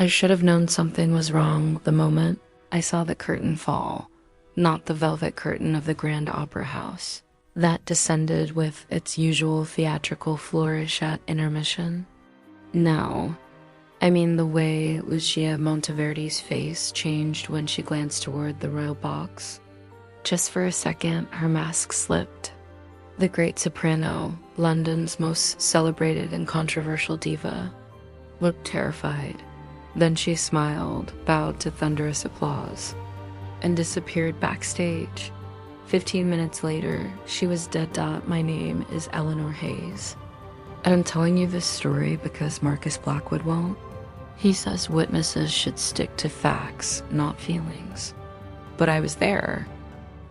I should have known something was wrong the moment I saw the curtain fall, not the velvet curtain of the Grand Opera House that descended with its usual theatrical flourish at intermission. No, I mean the way Lucia Monteverde's face changed when she glanced toward the royal box. Just for a second, her mask slipped. The great soprano, London's most celebrated and controversial diva, looked terrified. Then she smiled, bowed to thunderous applause, and disappeared backstage. 15 minutes later, she was dead. My name is Eleanor Hayes. I'm telling you this story because Marcus Blackwood won't. He says witnesses should stick to facts, not feelings. But I was there.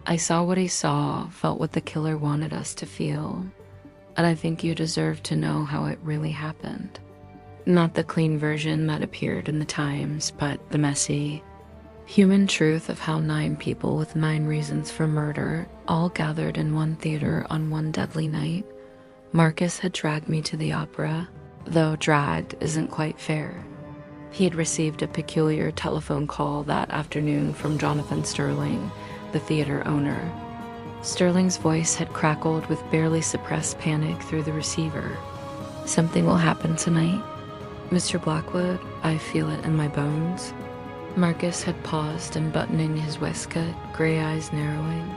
I saw what he saw, felt what the killer wanted us to feel, and I think you deserve to know how it really happened. Not the clean version that appeared in the Times, but the messy, human truth of how 9 people with 9 reasons for murder all gathered in one theater on one deadly night. Marcus had dragged me to the opera, though dragged isn't quite fair. He had received a peculiar telephone call that afternoon from Jonathan Sterling, the theater owner. Sterling's voice had crackled with barely suppressed panic through the receiver. Something will happen tonight. Mr. Blackwood, I feel it in my bones. Marcus had paused, unbuttoning his waistcoat, gray eyes narrowing.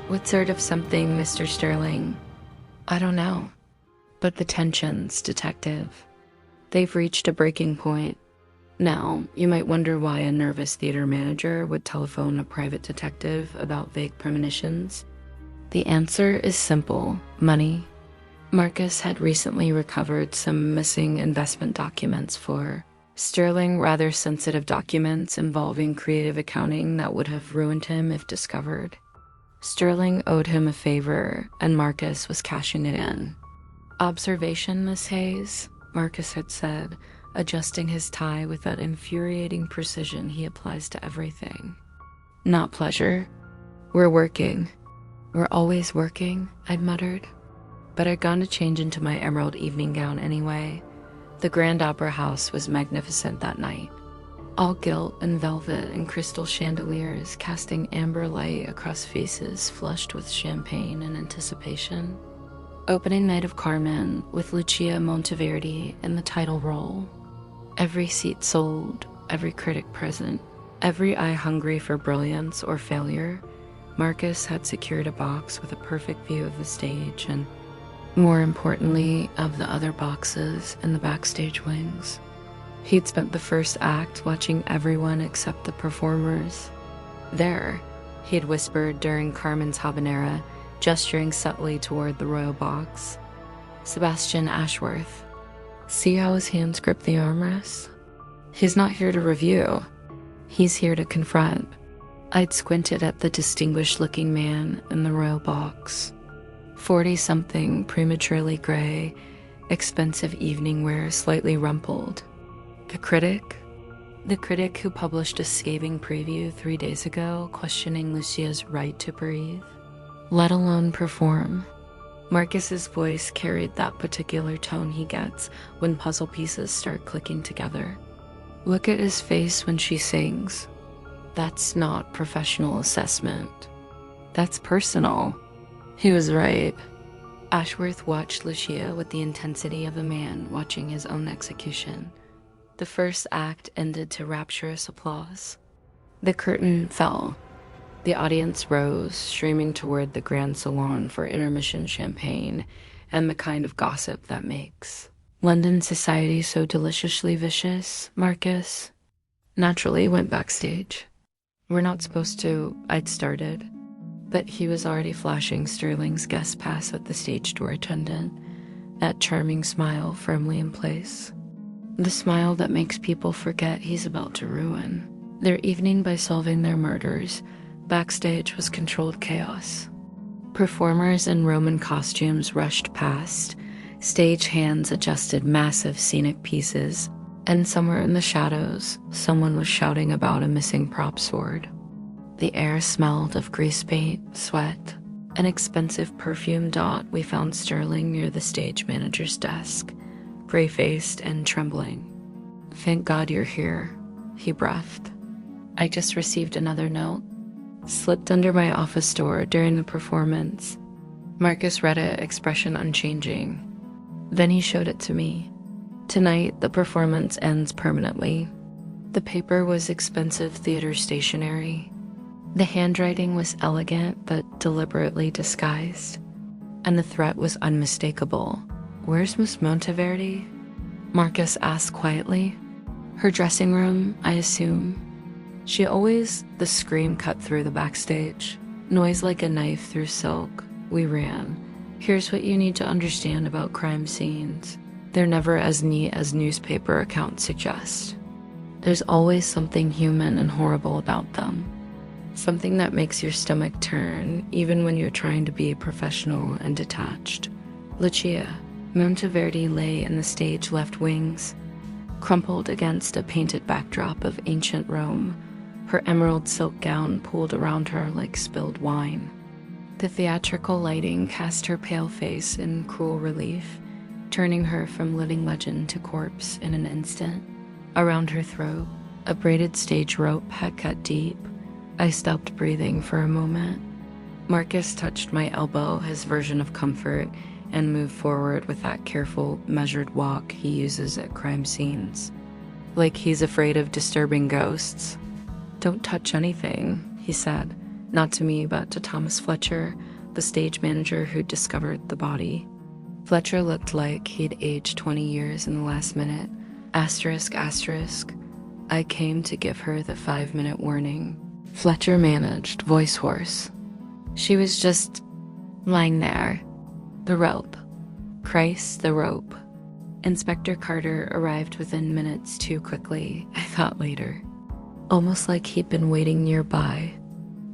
What sort of something, Mr. Sterling? I don't know. But the tensions, detective. They've reached a breaking point. Now, you might wonder why a nervous theater manager would telephone a private detective about vague premonitions. The answer is simple: money. Marcus had recently recovered some missing investment documents for Sterling, rather sensitive documents involving creative accounting that would have ruined him if discovered. Sterling owed him a favor, and Marcus was cashing it in. Observation, Miss Hayes, Marcus had said, adjusting his tie with that infuriating precision he applies to everything. Not pleasure. We're working. We're always working, I'd muttered. But I'd gone to change into my emerald evening gown anyway. The Grand Opera House was magnificent that night. All gilt and velvet and crystal chandeliers casting amber light across faces flushed with champagne and anticipation. Opening night of Carmen with Lucia Monteverde in the title role. Every seat sold, every critic present, every eye hungry for brilliance or failure. Marcus had secured a box with a perfect view of the stage and, more importantly, of the other boxes in the backstage wings. He'd spent the first act watching everyone except the performers. There, he had whispered during Carmen's habanera, gesturing subtly toward the royal box. Sebastian Ashworth. See how his hands grip the armrests? He's not here to review. He's here to confront. I'd squinted at the distinguished-looking man in the royal box. 40-something, prematurely gray, expensive evening wear slightly rumpled. The critic? The critic who published a scathing preview 3 days ago questioning Lucia's right to breathe, let alone perform. Marcus's voice carried that particular tone he gets when puzzle pieces start clicking together. Look at his face when she sings. That's not professional assessment. That's personal. He was right. Ashworth watched Lucia with the intensity of a man watching his own execution. The first act ended to rapturous applause. The curtain fell. The audience rose, streaming toward the grand salon for intermission champagne and the kind of gossip that makes London society so deliciously vicious. Marcus naturally went backstage. We're not supposed to, I'd started, but he was already flashing Sterling's guest pass at the stage door attendant, that charming smile firmly in place. The smile that makes people forget he's about to ruin their evening by solving their murders. Backstage was controlled chaos. Performers in Roman costumes rushed past, stage hands adjusted massive scenic pieces, and somewhere in the shadows, someone was shouting about a missing prop sword. The air smelled of grease paint, sweat, an expensive perfume. We found Sterling near the stage manager's desk, gray-faced and trembling. Thank God you're here, he breathed. I just received another note. Slipped under my office door during the performance. Marcus read it, expression unchanging. Then he showed it to me. Tonight, the performance ends permanently. The paper was expensive theater stationery. The handwriting was elegant but deliberately disguised. And the threat was unmistakable. Where's Miss Monteverde? Marcus asked quietly. Her dressing room, I assume. The scream cut through the backstage. Noise like a knife through silk. We ran. Here's what you need to understand about crime scenes. They're never as neat as newspaper accounts suggest. There's always something human and horrible about them. Something that makes your stomach turn, even when you're trying to be professional and detached. Lucia Monteverde lay in the stage left wings, crumpled against a painted backdrop of ancient Rome, her emerald silk gown pulled around her like spilled wine. The theatrical lighting cast her pale face in cruel relief, turning her from living legend to corpse in an instant. Around her throat, a braided stage rope had cut deep. I stopped breathing for a moment. Marcus touched my elbow, his version of comfort, and moved forward with that careful, measured walk he uses at crime scenes. Like he's afraid of disturbing ghosts. Don't touch anything, he said, not to me but to Thomas Fletcher, the stage manager who discovered the body. Fletcher looked like he'd aged 20 years in the last minute. Asterisk, asterisk. I came to give her the 5-minute warning. Fletcher managed, voice hoarse. She was just lying there. The rope. Christ, the rope. Inspector Carter arrived within minutes too quickly, I thought later. Almost like he'd been waiting nearby.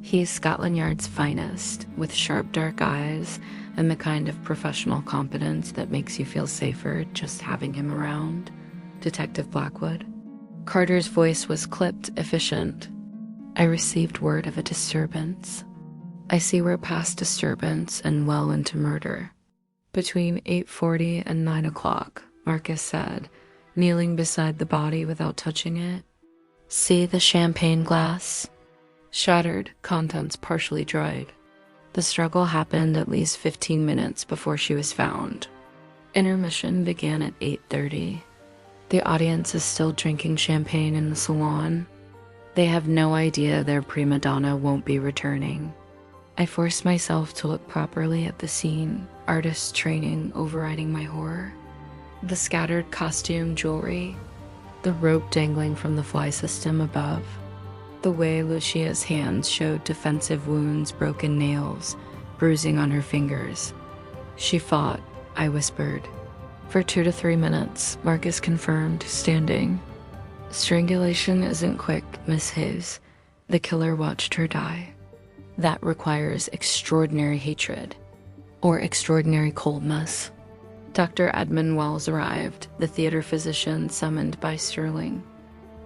He's Scotland Yard's finest, with sharp dark eyes and the kind of professional competence that makes you feel safer just having him around. Detective Blackwood. Carter's voice was clipped, efficient. I received word of a disturbance. I see we're past disturbance and well into murder. Between 8:40 and 9 o'clock, Marcus said, kneeling beside the body without touching it. See the champagne glass? Shattered, contents partially dried. The struggle happened at least 15 minutes before she was found. Intermission began at 8:30. The audience is still drinking champagne in the salon. They have no idea their Prima Donna won't be returning. I forced myself to look properly at the scene, artist training overriding my horror. The scattered costume jewelry, the rope dangling from the fly system above, the way Lucia's hands showed defensive wounds, broken nails, bruising on her fingers. She fought, I whispered. For 2 to 3 minutes, Marcus confirmed, standing. Strangulation isn't quick, Miss Hayes. The killer watched her die. That requires extraordinary hatred, or extraordinary coldness. Dr. Edmund Wells arrived, the theater physician summoned by Sterling.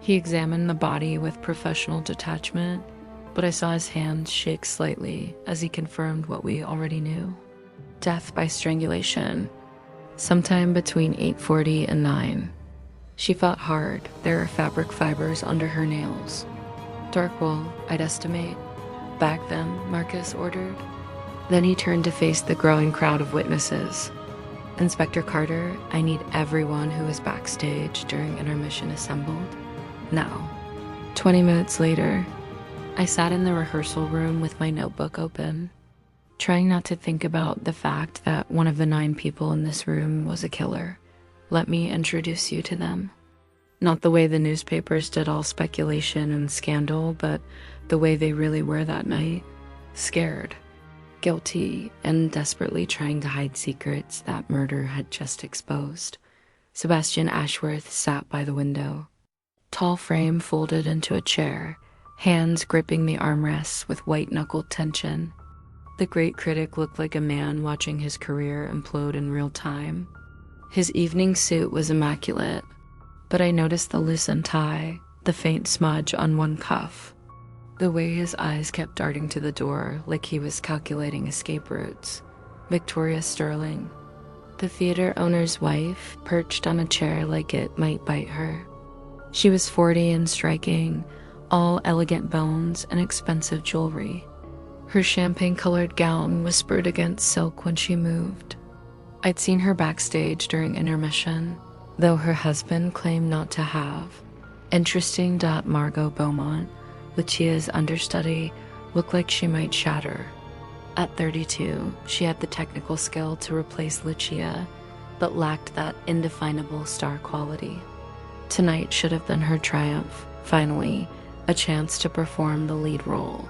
He examined the body with professional detachment, but I saw his hands shake slightly as he confirmed what we already knew. Death by strangulation, sometime between 8:40 and 9. She fought hard. There are fabric fibers under her nails. Dark wool, I'd estimate. Bag them, Marcus ordered. Then he turned to face the growing crowd of witnesses. Inspector Carter, I need everyone who was backstage during intermission assembled. Now. 20 minutes later, I sat in the rehearsal room with my notebook open, trying not to think about the fact that one of the 9 people in this room was a killer. Let me introduce you to them. Not the way the newspapers did all speculation and scandal, but the way they really were that night. Scared, guilty, and desperately trying to hide secrets that murder had just exposed. Sebastian Ashworth sat by the window. Tall frame folded into a chair, hands gripping the armrests with white-knuckled tension. The great critic looked like a man watching his career implode in real time. His evening suit was immaculate, but I noticed the loosened tie, the faint smudge on one cuff. The way his eyes kept darting to the door like he was calculating escape routes. Victoria Sterling, the theater owner's wife, perched on a chair like it might bite her. She was 40 and striking, all elegant bones and expensive jewelry. Her champagne-colored gown whispered against silk when she moved. I'd seen her backstage during intermission, though her husband claimed not to have. Interesting. Margot Beaumont, Lucia's understudy, looked like she might shatter. At 32, she had the technical skill to replace Lucia, but lacked that indefinable star quality. Tonight should have been her triumph, finally, a chance to perform the lead role.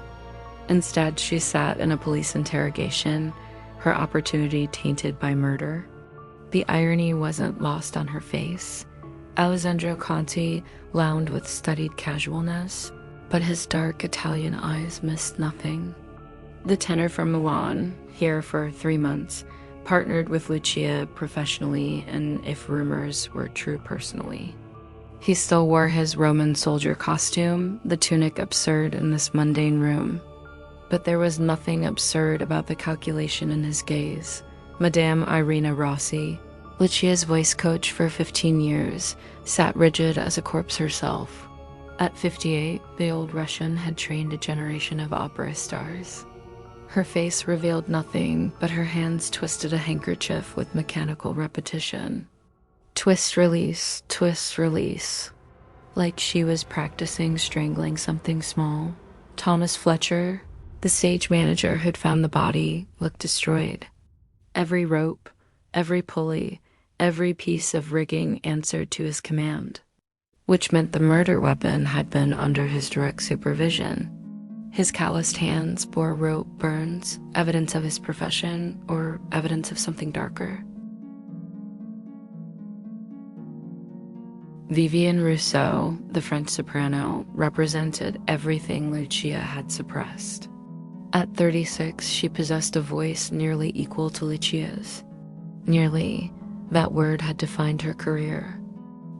Instead, she sat in a police interrogation, her opportunity tainted by murder. The irony wasn't lost on her face. Alessandro Conti lounged with studied casualness, but his dark Italian eyes missed nothing. The tenor from Milan, here for 3 months, partnered with Lucia professionally and, if rumors were true, personally. He still wore his Roman soldier costume, the tunic absurd in this mundane room. But there was nothing absurd about the calculation in his gaze. Madame Irina Rossi, Lucia's voice coach for 15 years, sat rigid as a corpse herself. At 58, the old Russian had trained a generation of opera stars. Her face revealed nothing, but her hands twisted a handkerchief with mechanical repetition. Twist, release, like she was practicing strangling something small. Thomas Fletcher, the stage manager who'd found the body, looked destroyed. Every rope, every pulley, every piece of rigging answered to his command, which meant the murder weapon had been under his direct supervision. His calloused hands bore rope burns, evidence of his profession, or evidence of something darker. Vivienne Rousseau, the French soprano, represented everything Lucia had suppressed. At 36, she possessed a voice nearly equal to Lucia's. Nearly, that word had defined her career.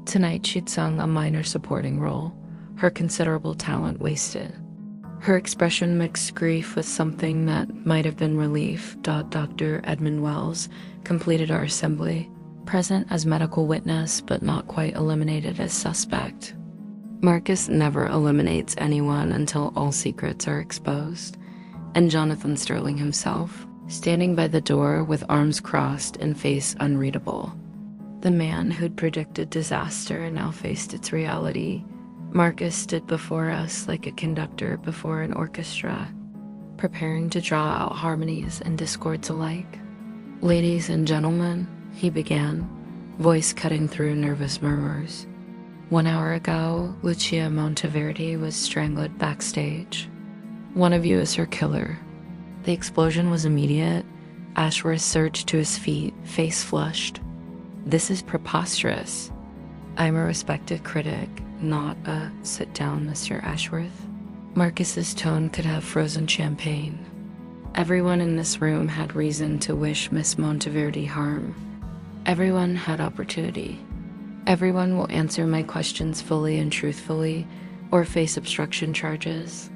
Tonight she'd sung a minor supporting role, her considerable talent wasted. Her expression mixed grief with something that might have been relief. Dr. Edmund Wells completed our assembly, present as medical witness but not quite eliminated as suspect. Marcus never eliminates anyone until all secrets are exposed. And Jonathan Sterling himself, standing by the door with arms crossed and face unreadable. The man who'd predicted disaster now faced its reality. Marcus stood before us like a conductor before an orchestra, preparing to draw out harmonies and discords alike. "Ladies and gentlemen," he began, voice cutting through nervous murmurs. 1 hour ago, Lucia Monteverde was strangled backstage. One of you is her killer. The explosion was immediate. Ashworth surged to his feet, face flushed. This is preposterous. I'm a respected critic, not a sit down, Mr. Ashworth. Marcus's tone could have frozen champagne. Everyone in this room had reason to wish Miss Monteverde harm. Everyone had opportunity. Everyone will answer my questions fully and truthfully, or face obstruction charges.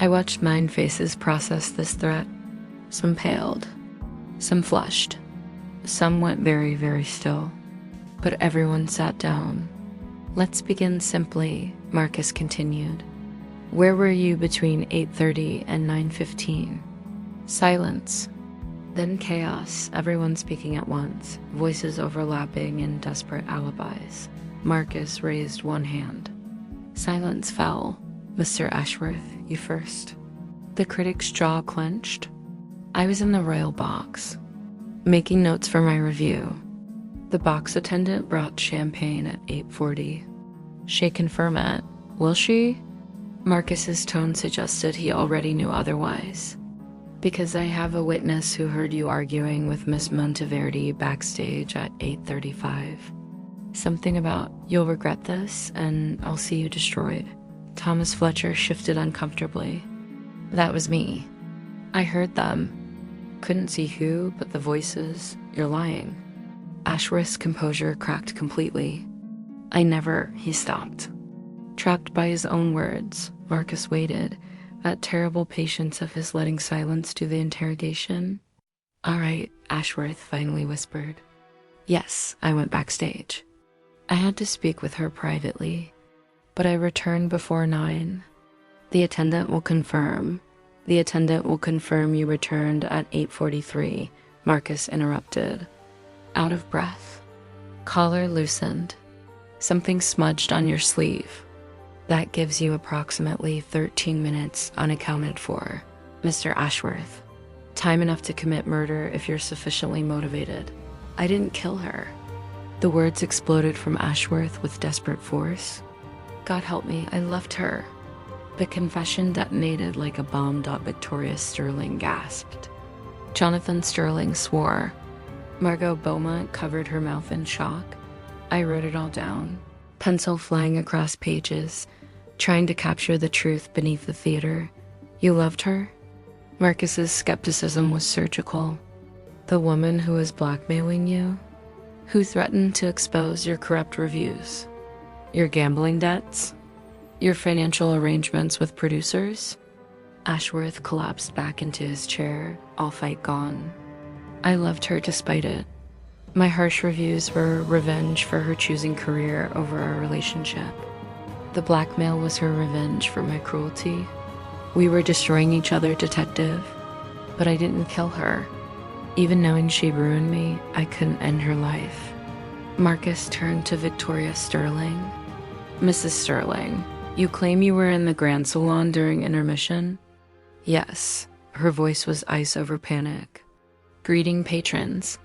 I watched 9 faces process this threat. Some paled, some flushed, some went very, very still, but everyone sat down. Let's begin simply, Marcus continued. Where were you between 8:30 and 9:15? Silence. Then chaos, everyone speaking at once, voices overlapping in desperate alibis. Marcus raised one hand. Silence fell. Mr. Ashworth, you first. The critic's jaw clenched. I was in the royal box, making notes for my review. The box attendant brought champagne at 8:40. She'll confirm it, will she? Marcus's tone suggested he already knew otherwise. Because I have a witness who heard you arguing with Miss Monteverde backstage at 8:35. Something about, you'll regret this, and I'll see you destroyed. Thomas Fletcher shifted uncomfortably. That was me. I heard them. Couldn't see who, but the voices. You're lying. Ashworth's composure cracked completely. I never, he stopped. Trapped by his own words, Marcus waited, that terrible patience of his letting silence do the interrogation. All right, Ashworth finally whispered. Yes, I went backstage. I had to speak with her privately. but I returned before 9. The attendant will confirm. The attendant will confirm you returned at 8:43, Marcus interrupted. Out of breath. Collar loosened. Something smudged on your sleeve. That gives you approximately 13 minutes unaccounted for, Mr. Ashworth. Time enough to commit murder if you're sufficiently motivated. I didn't kill her. The words exploded from Ashworth with desperate force. God help me, I left her. The confession detonated like a bomb. Victoria Sterling gasped. Jonathan Sterling swore. Margot Beaumont covered her mouth in shock. I wrote it all down, pencil flying across pages, trying to capture the truth beneath the theater. You loved her? Marcus's skepticism was surgical. The woman who was blackmailing you? Who threatened to expose your corrupt reviews? Your gambling debts? Your financial arrangements with producers? Ashworth collapsed back into his chair, all fight gone. I loved her despite it. My harsh reviews were revenge for her choosing career over our relationship. The blackmail was her revenge for my cruelty. We were destroying each other, detective. But I didn't kill her. Even knowing she ruined me, I couldn't end her life. Marcus turned to Victoria Sterling. Mrs. Sterling, you claim you were in the Grand Salon during intermission? Yes. Her voice was ice over panic. Greeting patrons.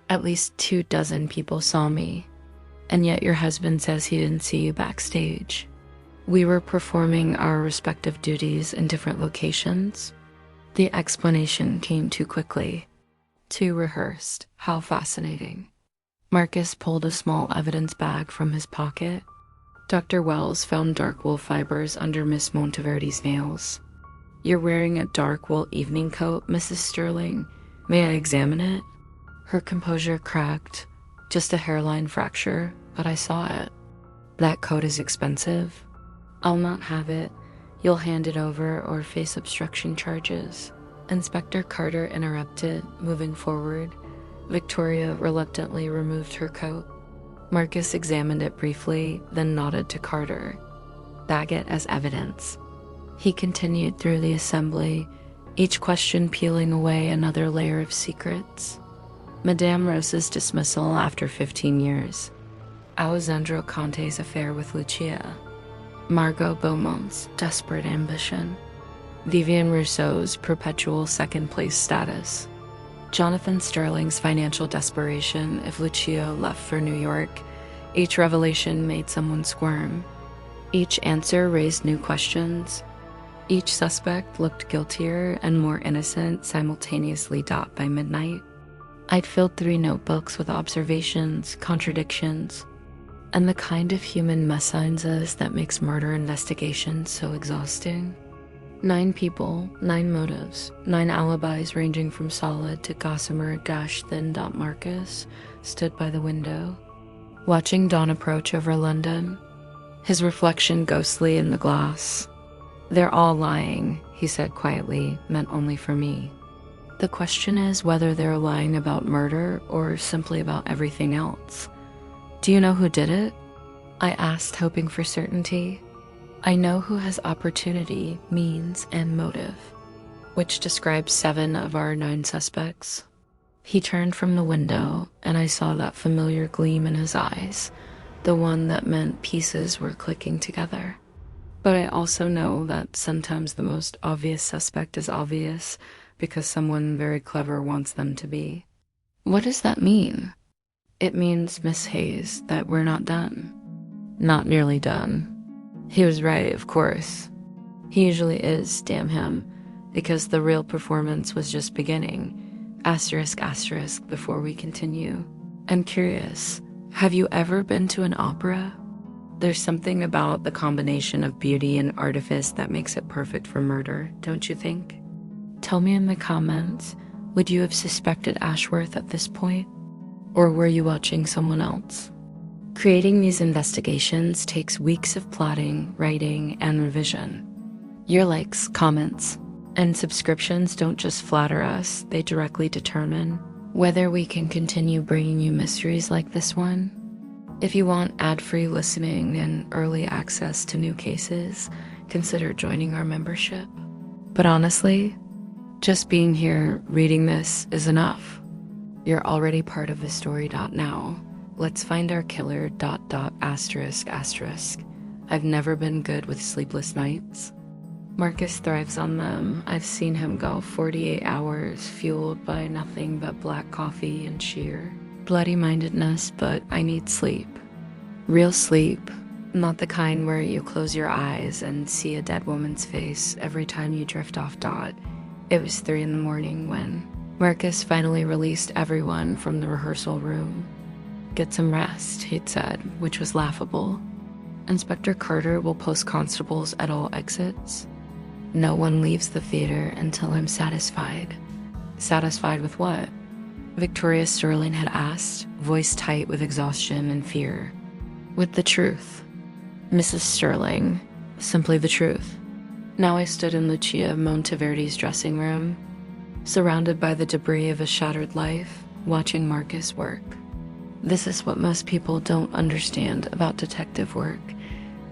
At least 24 people saw me. And yet your husband says he didn't see you backstage. We were performing our respective duties in different locations. The explanation came too quickly. Too rehearsed. How fascinating. Marcus pulled a small evidence bag from his pocket. Dr. Wells found dark wool fibers under Miss Monteverde's nails. You're wearing a dark wool evening coat, Mrs. Sterling. May I examine it? Her composure cracked. Just a hairline fracture, but I saw it. That coat is expensive. I'll not have it. You'll hand it over or face obstruction charges. Inspector Carter interrupted, moving forward. Victoria reluctantly removed her coat. Marcus examined it briefly, then nodded to Carter. Bag it as evidence. He continued through the assembly, each question peeling away another layer of secrets. Madame Rosa's dismissal after 15 years. Alessandro Conte's affair with Lucia. Margot Beaumont's desperate ambition. Vivian Rousseau's perpetual second-place status. Jonathan Sterling's financial desperation if Lucia left for New York. Each revelation made someone squirm. Each answer raised new questions. Each suspect looked guiltier and more innocent simultaneously. By midnight, I'd filled 3 notebooks with observations, contradictions, and the kind of human messiness that makes murder investigations so exhausting. 9 people, 9 motives, 9 alibis ranging from solid to gossamer gash thin. Marcus stood by the window, watching dawn approach over London, his reflection ghostly in the glass. They're all lying, he said quietly, meant only for me. The question is whether they're lying about murder or simply about everything else. Do you know who did it? I asked, hoping for certainty. I know who has opportunity, means, and motive, which describes 7 of our 9 suspects. He turned from the window, and I saw that familiar gleam in his eyes, the one that meant pieces were clicking together. But I also know that sometimes the most obvious suspect is obvious because someone very clever wants them to be. What does that mean? It means, Miss Hayes, that we're not done. Not nearly done. He was right, of course. He usually is, damn him, because the real performance was just beginning. Asterisk, asterisk, before we continue. I'm curious, have you ever been to an opera? There's something about the combination of beauty and artifice that makes it perfect for murder, don't you think? Tell me in the comments, would you have suspected Ashworth at this point? Or were you watching someone else? Creating these investigations takes weeks of plotting, writing, and revision. Your likes, comments, and subscriptions don't just flatter us, they directly determine whether we can continue bringing you mysteries like this one. If you want ad-free listening and early access to new cases, consider joining our membership. But honestly, just being here reading this is enough. You're already part of the story. Now, let's find our killer. *****. I've never been good with sleepless nights. Marcus thrives on them. I've seen him go 48 hours fueled by nothing but black coffee and sheer bloody-mindedness, but I need sleep. Real sleep, not the kind where you close your eyes and see a dead woman's face every time you drift off. It was 3 in the morning when Marcus finally released everyone from the rehearsal room. "Get some rest," he'd said, which was laughable. "Inspector Carter will post constables at all exits. No one leaves the theater until I'm satisfied." Satisfied with what? Victoria Sterling had asked, voice tight with exhaustion and fear. "With the truth, Mrs. Sterling. Simply the truth." Now I stood in Lucia Monteverde's dressing room, surrounded by the debris of a shattered life, watching Marcus work. This is what most people don't understand about detective work.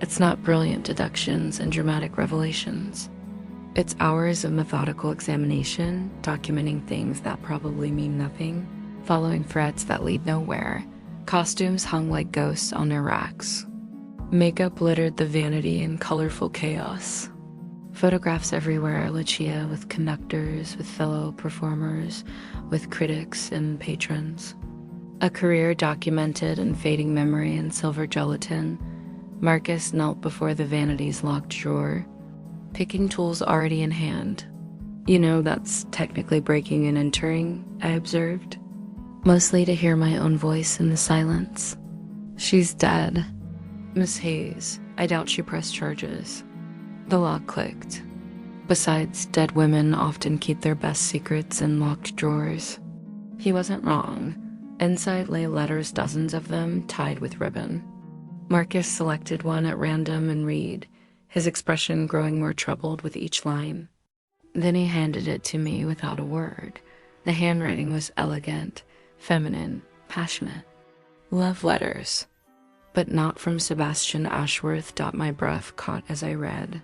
It's not brilliant deductions and dramatic revelations. It's hours of methodical examination, documenting things that probably mean nothing, following threads that lead nowhere, costumes hung like ghosts on their racks. Makeup littered the vanity in colorful chaos. Photographs everywhere, Lucia with conductors, with fellow performers, with critics and patrons. A career documented in fading memory and silver gelatin. Marcus knelt before the vanity's locked drawer, picking tools already in hand. "You know, that's technically breaking and entering," I observed, mostly to hear my own voice in the silence. "She's dead. Miss Hayes, I doubt she pressed charges." The lock clicked. Besides, dead women often keep their best secrets in locked drawers. He wasn't wrong. Inside lay letters, dozens of them, tied with ribbon. Marcus selected one at random and read, his expression growing more troubled with each line. Then he handed it to me without a word. The handwriting was elegant, feminine, passionate. "Love letters, but not from Sebastian Ashworth." My breath caught as I read.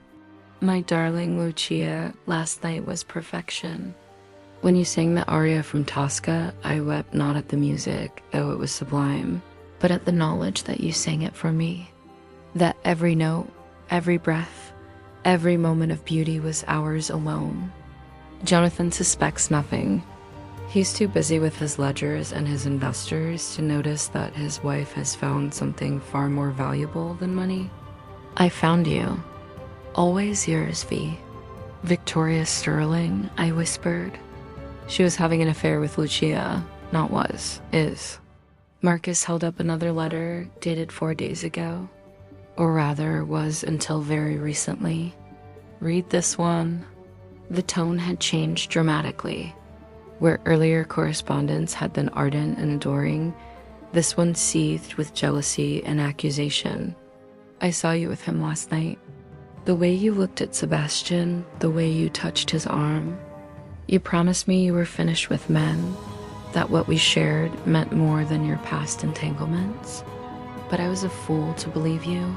"My darling Lucia, last night was perfection. When you sang the aria from Tosca, I wept not at the music, though it was sublime, but at the knowledge that you sang it for me. That every note, every breath, every moment of beauty was ours alone. Jonathan suspects nothing. He's too busy with his ledgers and his investors to notice that his wife has found something far more valuable than money. I found you. Always yours, V. Victoria Sterling," I whispered. She was having an affair with Lucia, not was, is. Marcus held up another letter, dated 4 days ago. Or rather, was until very recently. "Read this one." The tone had changed dramatically. Where earlier correspondence had been ardent and adoring, this one seethed with jealousy and accusation. "I saw you with him last night. The way you looked at Sebastian, the way you touched his arm. You promised me you were finished with men, that what we shared meant more than your past entanglements. But I was a fool to believe you.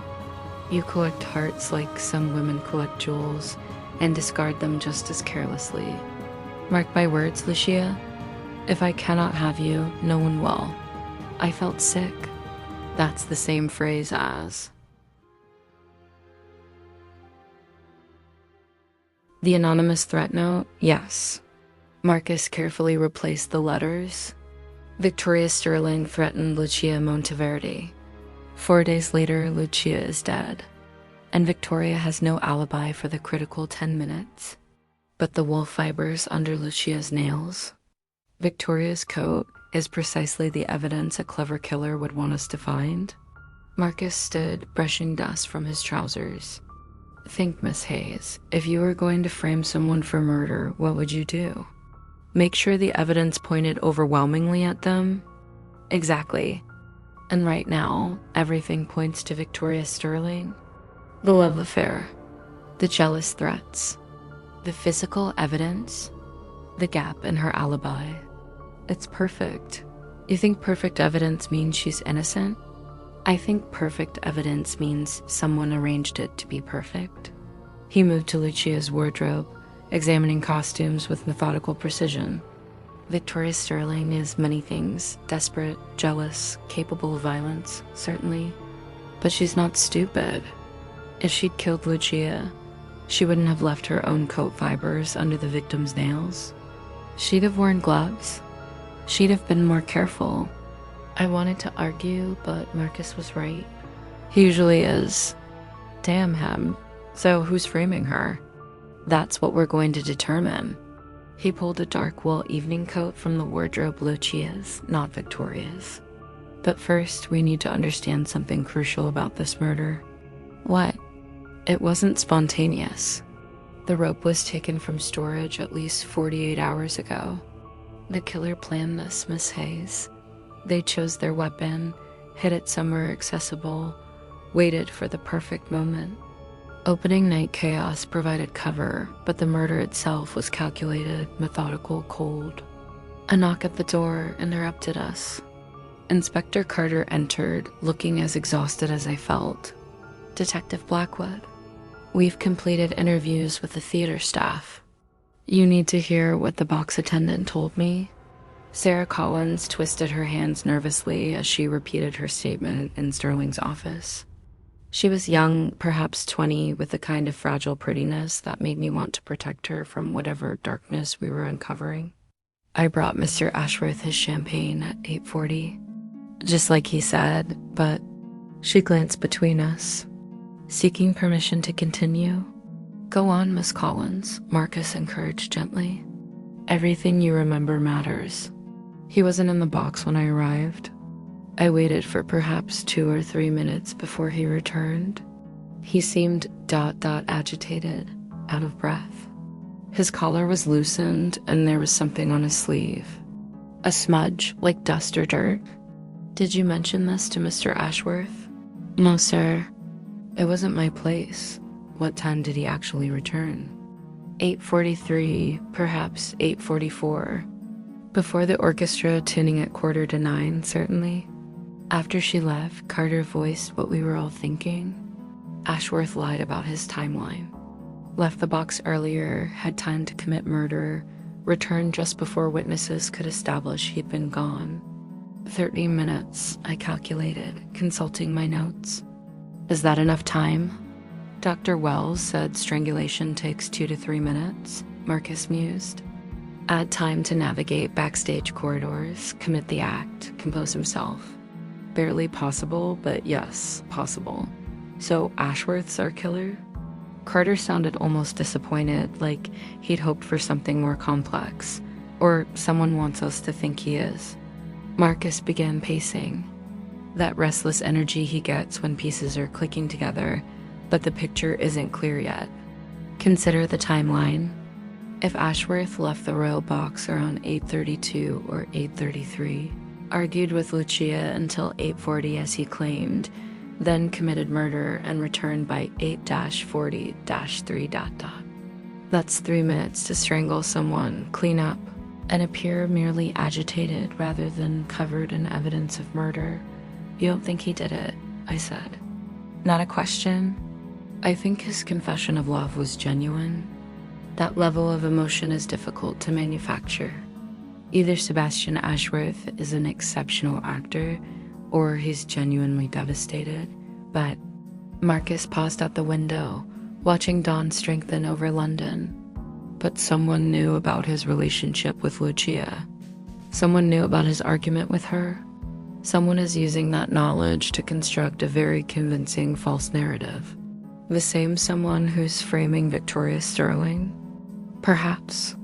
You collect hearts like some women collect jewels and discard them just as carelessly. Mark my words, Lucia. If I cannot have you, no one will. I felt sick." That's the same phrase as. The anonymous threat note, yes. Marcus carefully replaced the letters. Victoria Sterling threatened Lucia Monteverde. 4 days later, Lucia is dead, and Victoria has no alibi for the critical 10 minutes. But the wool fibers under Lucia's nails. Victoria's coat is precisely the evidence a clever killer would want us to find. Marcus stood, brushing dust from his trousers. "Think, Miss Hayes, if you were going to frame someone for murder, what would you do? Make sure the evidence pointed overwhelmingly at them?" "Exactly. And right now, everything points to Victoria Sterling. The love affair, the jealous threats, the physical evidence, the gap in her alibi. It's perfect. You think perfect evidence means she's innocent? I think perfect evidence means someone arranged it to be perfect. He moved to Lucia's wardrobe, examining costumes with methodical precision. Victoria Sterling is many things: desperate, jealous, capable of violence, certainly. But she's not stupid. If she'd killed Lucia, she wouldn't have left her own coat fibers under the victim's nails. She'd have worn gloves. She'd have been more careful. I wanted to argue, but Marcus was right. He usually is. Damn him. So who's framing her? That's what we're going to determine. He pulled a dark wool evening coat from the wardrobe Lucia's, not Victoria's. But first, we need to understand something crucial about this murder. What? It wasn't spontaneous. The rope was taken from storage at least 48 hours ago. The killer planned this, Miss Hayes. They chose their weapon, hid it somewhere accessible, waited for the perfect moment. Opening night chaos provided cover, but the murder itself was calculated, methodical, cold. A knock at the door interrupted us. Inspector Carter entered, looking as exhausted as I felt. Detective Blackwood. We've completed interviews with the theater staff. You need to hear what the box attendant told me. Sarah Collins twisted her hands nervously as she repeated her statement in Sterling's office. She was young, perhaps 20, with a kind of fragile prettiness that made me want to protect her from whatever darkness we were uncovering. I brought Mr. Ashworth his champagne at 8:40, just like he said, but she glanced between us, seeking permission to continue. Go on, Miss Collins, Marcus encouraged gently. Everything you remember matters. He wasn't in the box when I arrived. I waited for perhaps 2 or 3 minutes before he returned. He seemed agitated, out of breath. His collar was loosened and there was something on his sleeve. A smudge, like dust or dirt. Did you mention this to Mr. Ashworth? No, sir. It wasn't my place. What time did he actually return? 8:43, perhaps 8:44. Before the orchestra tuning at 8:45, certainly. After she left, Carter voiced what we were all thinking. Ashworth lied about his timeline. Left the box earlier, had time to commit murder, returned just before witnesses could establish he'd been gone. 30 minutes, I calculated, consulting my notes. Is that enough time? Dr. Wells said strangulation takes 2 to 3 minutes, Marcus mused. Add time to navigate backstage corridors, commit the act, compose himself. Barely possible, but yes, possible. So Ashworth's our killer? Carter sounded almost disappointed, like he'd hoped for something more complex, or someone wants us to think he is. Marcus began pacing. That restless energy he gets when pieces are clicking together, but the picture isn't clear yet. Consider the timeline. If Ashworth left the royal box around 8:32 or 8:33, argued with Lucia until 8:40 as he claimed, then committed murder and returned by 8-40-3... That's 3 minutes to strangle someone, clean up, and appear merely agitated rather than covered in evidence of murder. You don't think he did it, I said. Not a question. I think his confession of love was genuine. That level of emotion is difficult to manufacture. Either Sebastian Ashworth is an exceptional actor, or he's genuinely devastated. But Marcus paused at the window, watching dawn strengthen over London. But someone knew about his relationship with Lucia. Someone knew about his argument with her. Someone is using that knowledge to construct a very convincing false narrative. The same someone who's framing Victoria Sterling? Perhaps.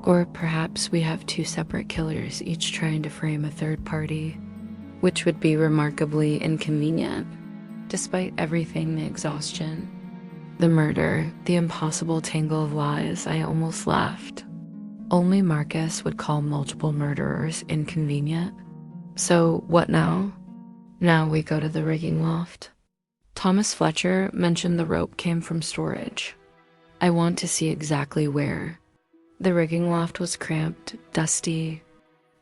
Or perhaps we have 2 separate killers, each trying to frame a third party, which would be remarkably inconvenient. Despite everything, the exhaustion, the murder, the impossible tangle of lies, I almost laughed. Only Marcus would call multiple murderers inconvenient. So what now? Now we go to the rigging loft. Thomas Fletcher mentioned the rope came from storage. I want to see exactly where. The rigging loft was cramped, dusty,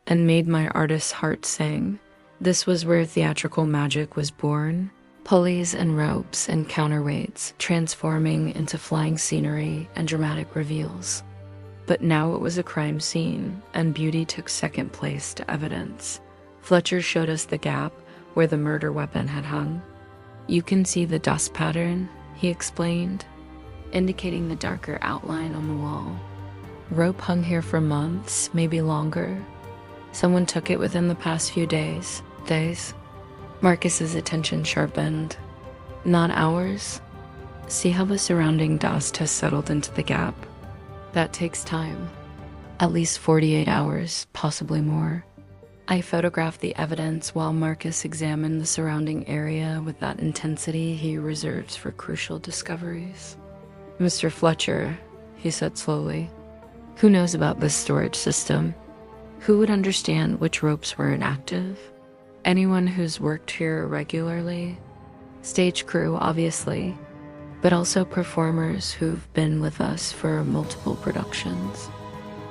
and made my artist's heart sing. This was where theatrical magic was born. Pulleys and ropes and counterweights transforming into flying scenery and dramatic reveals. But now it was a crime scene, and beauty took second place to evidence. Fletcher showed us the gap where the murder weapon had hung. "You can see the dust pattern," he explained, indicating the darker outline on the wall. "Rope hung here for months, maybe longer. Someone took it within the past few days. Marcus's attention sharpened. "Not hours. See how the surrounding dust has settled into the gap? That takes time. At least 48 hours, possibly more." I photographed the evidence while Marcus examined the surrounding area with that intensity he reserves for crucial discoveries. "Mr. Fletcher," he said slowly, "who knows about this storage system? Who would understand which ropes were inactive? Anyone who's worked here regularly? Stage crew, obviously, but also performers who've been with us for multiple productions.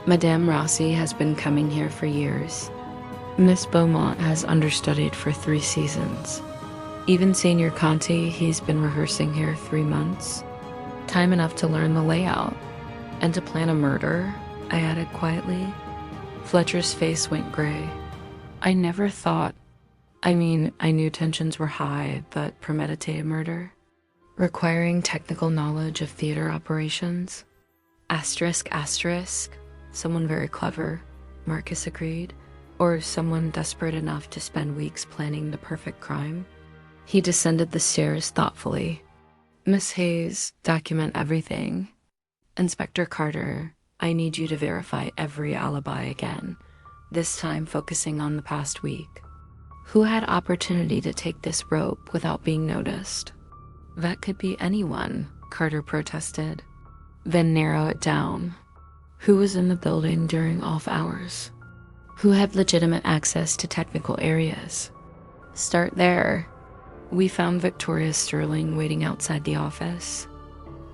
Madame Rossi has been coming here for years. Miss Beaumont has understudied for 3 seasons. Even Senior Conti, he's been rehearsing here 3 months. Time enough to learn the layout. And to plan a murder," I added quietly. Fletcher's face went gray. "I never thought. I knew tensions were high, but premeditated murder? Requiring technical knowledge of theater operations? Asterisk. Someone very clever," Marcus agreed. "Or someone desperate enough to spend weeks planning the perfect crime." He descended the stairs thoughtfully. "Miss Hayes, document everything. Inspector Carter, I need you to verify every alibi again, this time focusing on the past week. Who had opportunity to take this rope without being noticed?" "That could be anyone," Carter protested. "Then narrow it down. Who was in the building during off hours? Who had legitimate access to technical areas? Start there." We found Victoria Sterling waiting outside the office.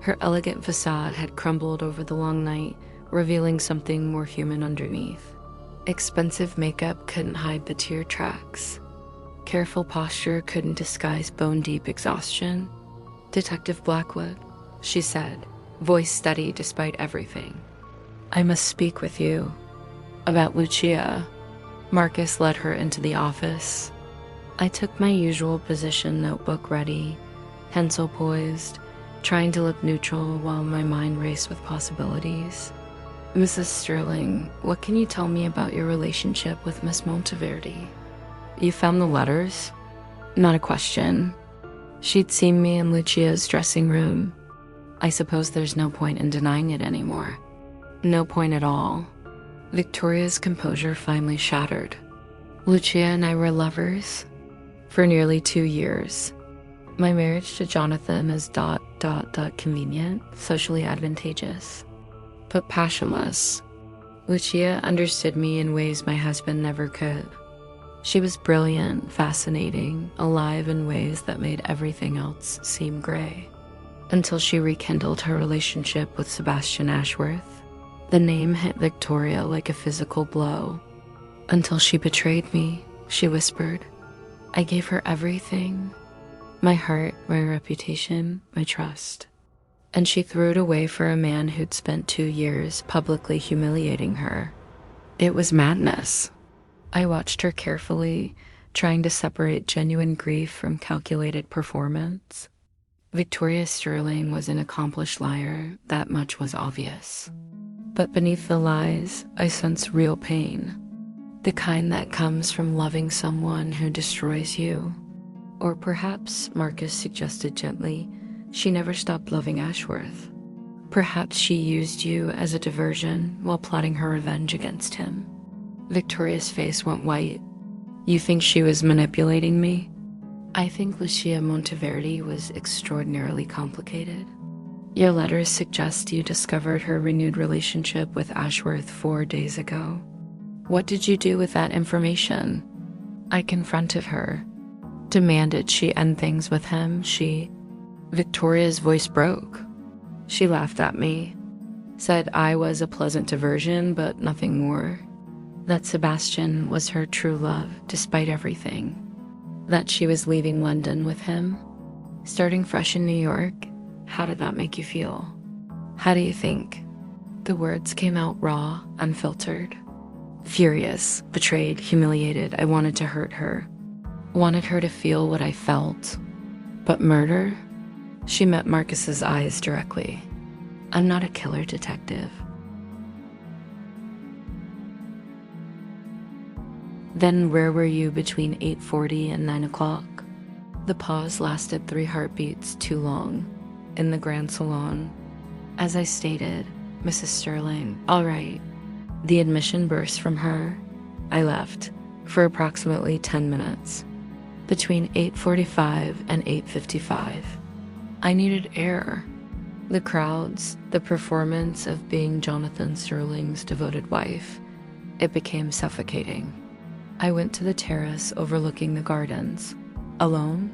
Her elegant facade had crumbled over the long night, revealing something more human underneath. Expensive makeup couldn't hide the tear tracks. Careful posture couldn't disguise bone-deep exhaustion. "Detective Blackwood," she said, voice steady despite everything. "I must speak with you about Lucia." Marcus led her into the office. I took my usual position, notebook ready, pencil poised, trying to look neutral while my mind raced with possibilities. "Mrs. Sterling, what can you tell me about your relationship with Miss Monteverde? You found the letters?" Not a question. She'd seen me in Lucia's dressing room. I suppose there's no point in denying it anymore. No point at all. Victoria's composure finally shattered. "Lucia and I were lovers for nearly 2 years. My marriage to Jonathan is ... convenient, socially advantageous, but passionless. Lucia understood me in ways my husband never could. She was brilliant, fascinating, alive in ways that made everything else seem gray. Until she rekindled her relationship with Sebastian Ashworth. The name hit Victoria like a physical blow. Until she betrayed me," she whispered. "I gave her everything. My heart, my reputation, my trust. And she threw it away for a man who'd spent 2 years publicly humiliating her. It was madness." I watched her carefully, trying to separate genuine grief from calculated performance. Victoria Sterling was an accomplished liar, that much was obvious. But beneath the lies, I sensed real pain. The kind that comes from loving someone who destroys you. Or perhaps, Marcus suggested gently, she never stopped loving Ashworth. Perhaps she used you as a diversion while plotting her revenge against him. Victoria's face went white. "You think she was manipulating me?" "I think Lucia Monteverde was extraordinarily complicated. Your letters suggest you discovered her renewed relationship with Ashworth 4 days ago. What did you do with that information?" I confronted her, demanded she end things with him. Victoria's voice broke. She laughed at me, said I was a pleasant diversion, but nothing more. That Sebastian was her true love, despite everything. That she was leaving London with him. Starting fresh in New York, how did that make you feel? How do you think? The words came out raw, unfiltered. Furious, betrayed, humiliated, I wanted to hurt her. Wanted her to feel what I felt. But murder? She met Marcus's eyes directly. I'm not a killer detective. Then where were you between 8:40 and 9 o'clock? The pause lasted 3 heartbeats too long. In the Grand Salon. As I stated, Mrs. Sterling, all right. The admission burst from her. I left for approximately 10 minutes. Between 8:45 and 8:55. I needed air. The crowds, the performance of being Jonathan Sterling's devoted wife. It became suffocating. I went to the terrace overlooking the gardens. Alone?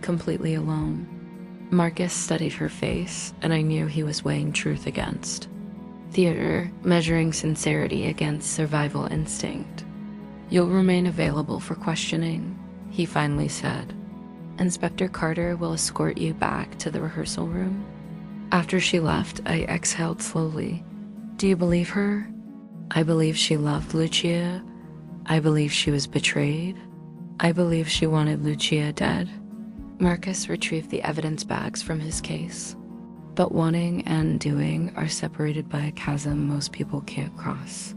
Completely alone. Marcus studied her face, and I knew he was weighing truth against theater, measuring sincerity against survival instinct. You'll remain available for questioning, he finally said. Inspector Carter will escort you back to the rehearsal room. After she left, I exhaled slowly. Do you believe her? I believe she loved Lucia. I believe she was betrayed. I believe she wanted Lucia dead. Marcus retrieved the evidence bags from his case. But wanting and doing are separated by a chasm most people can't cross.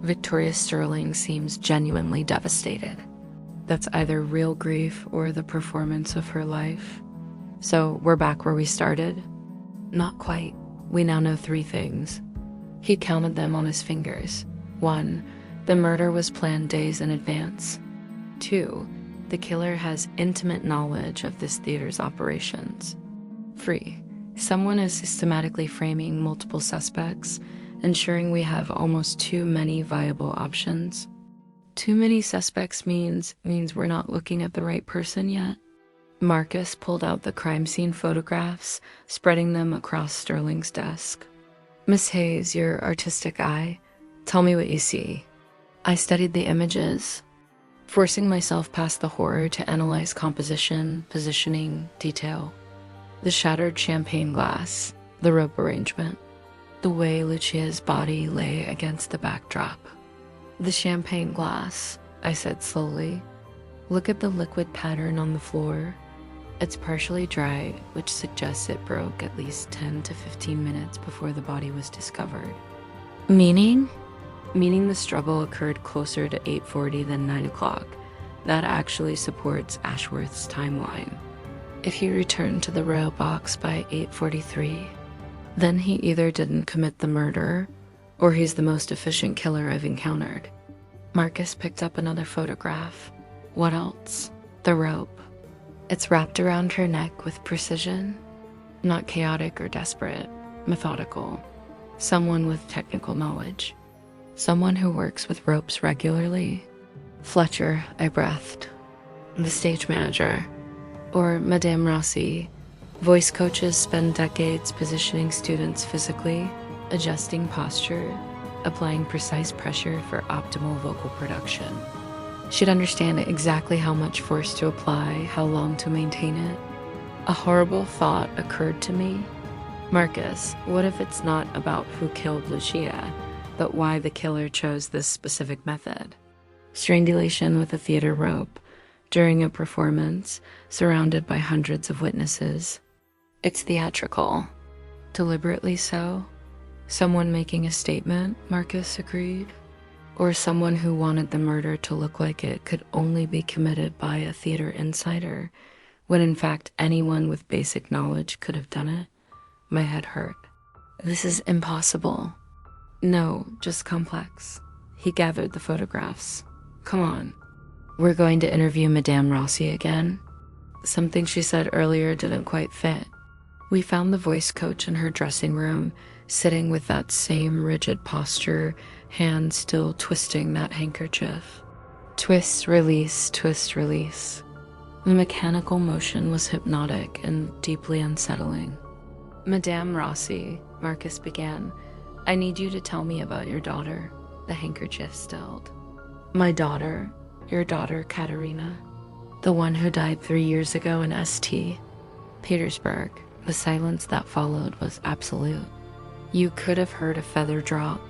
Victoria Sterling seems genuinely devastated. That's either real grief or the performance of her life. So we're back where we started? Not quite. We now know 3 things. He counted them on his fingers. 1, the murder was planned days in advance. 2, the killer has intimate knowledge of this theater's operations. 3, someone is systematically framing multiple suspects, ensuring we have almost too many viable options. Too many suspects means we're not looking at the right person yet. Marcus pulled out the crime scene photographs, spreading them across Sterling's desk. Miss Hayes, your artistic eye, tell me what you see. I studied the images, forcing myself past the horror to analyze composition, positioning, detail. The shattered champagne glass, the rope arrangement, the way Lucia's body lay against the backdrop. The champagne glass, I said slowly. Look at the liquid pattern on the floor. It's partially dry, which suggests it broke at least 10 to 15 minutes before the body was discovered. Meaning? Meaning the struggle occurred closer to 8:40 than 9 o'clock. That actually supports Ashworth's timeline. If he returned to the rail box by 8:43, then he either didn't commit the murder, or he's the most efficient killer I've encountered. Marcus picked up another photograph. What else? The rope. It's wrapped around her neck with precision. Not chaotic or desperate, methodical. Someone with technical knowledge. Someone who works with ropes regularly. Fletcher, I breathed. The stage manager. Or Madame Rossi. Voice coaches spend decades positioning students physically, adjusting posture, applying precise pressure for optimal vocal production. She'd understand exactly how much force to apply, how long to maintain it. A horrible thought occurred to me. Marcus, what if it's not about who killed Lucia, but why the killer chose this specific method? Strangulation with a theater rope, during a performance, surrounded by hundreds of witnesses. It's theatrical. Deliberately so. Someone making a statement, Marcus agreed. Or someone who wanted the murder to look like it could only be committed by a theater insider, when in fact anyone with basic knowledge could have done it. My head hurt. This is impossible. No, just complex. He gathered the photographs. Come on. We're going to interview Madame Rossi again. Something she said earlier didn't quite fit. We found the voice coach in her dressing room, sitting with that same rigid posture, hands still twisting that handkerchief. Twist, release, twist, release. The mechanical motion was hypnotic and deeply unsettling. Madame Rossi, Marcus began, I need you to tell me about your daughter. the handkerchief stilled. My daughter, your daughter Katerina, the one who died 3 years ago in St. Petersburg. The silence that followed was absolute. You could have heard a feather drop.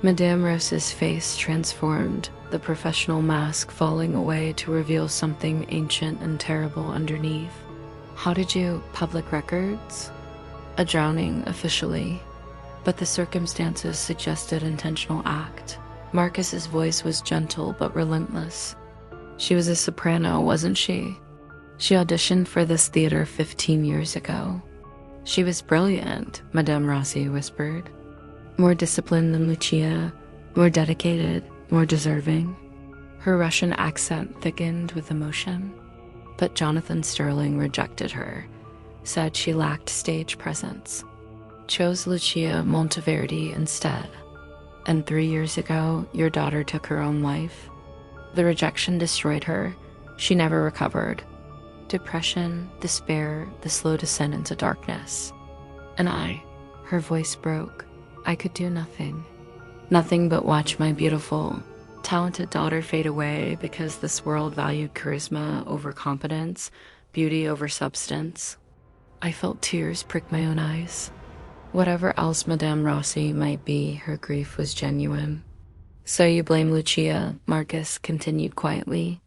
Madame Rose's face transformed, the professional mask falling away to reveal something ancient and terrible underneath. How did you... Public records? A drowning, officially. But the circumstances suggested intentional act. Marcus's voice was gentle but relentless. She was a soprano, wasn't she? She auditioned for this theater 15 years ago. She was brilliant, Madame Rossi whispered. More disciplined than Lucia, more dedicated, more deserving. Her Russian accent thickened with emotion. But Jonathan Sterling rejected her, said she lacked stage presence, chose Lucia Monteverde instead. And 3 years ago, your daughter took her own life. The rejection destroyed her. She never recovered. Depression, despair, the slow descent into darkness. And her voice broke. I could do nothing. Nothing but watch my beautiful, talented daughter fade away because this world valued charisma over competence, beauty over substance. I felt tears prick my own eyes. Whatever else Madame Rossi might be, her grief was genuine. So you blame Lucia, Marcus continued quietly.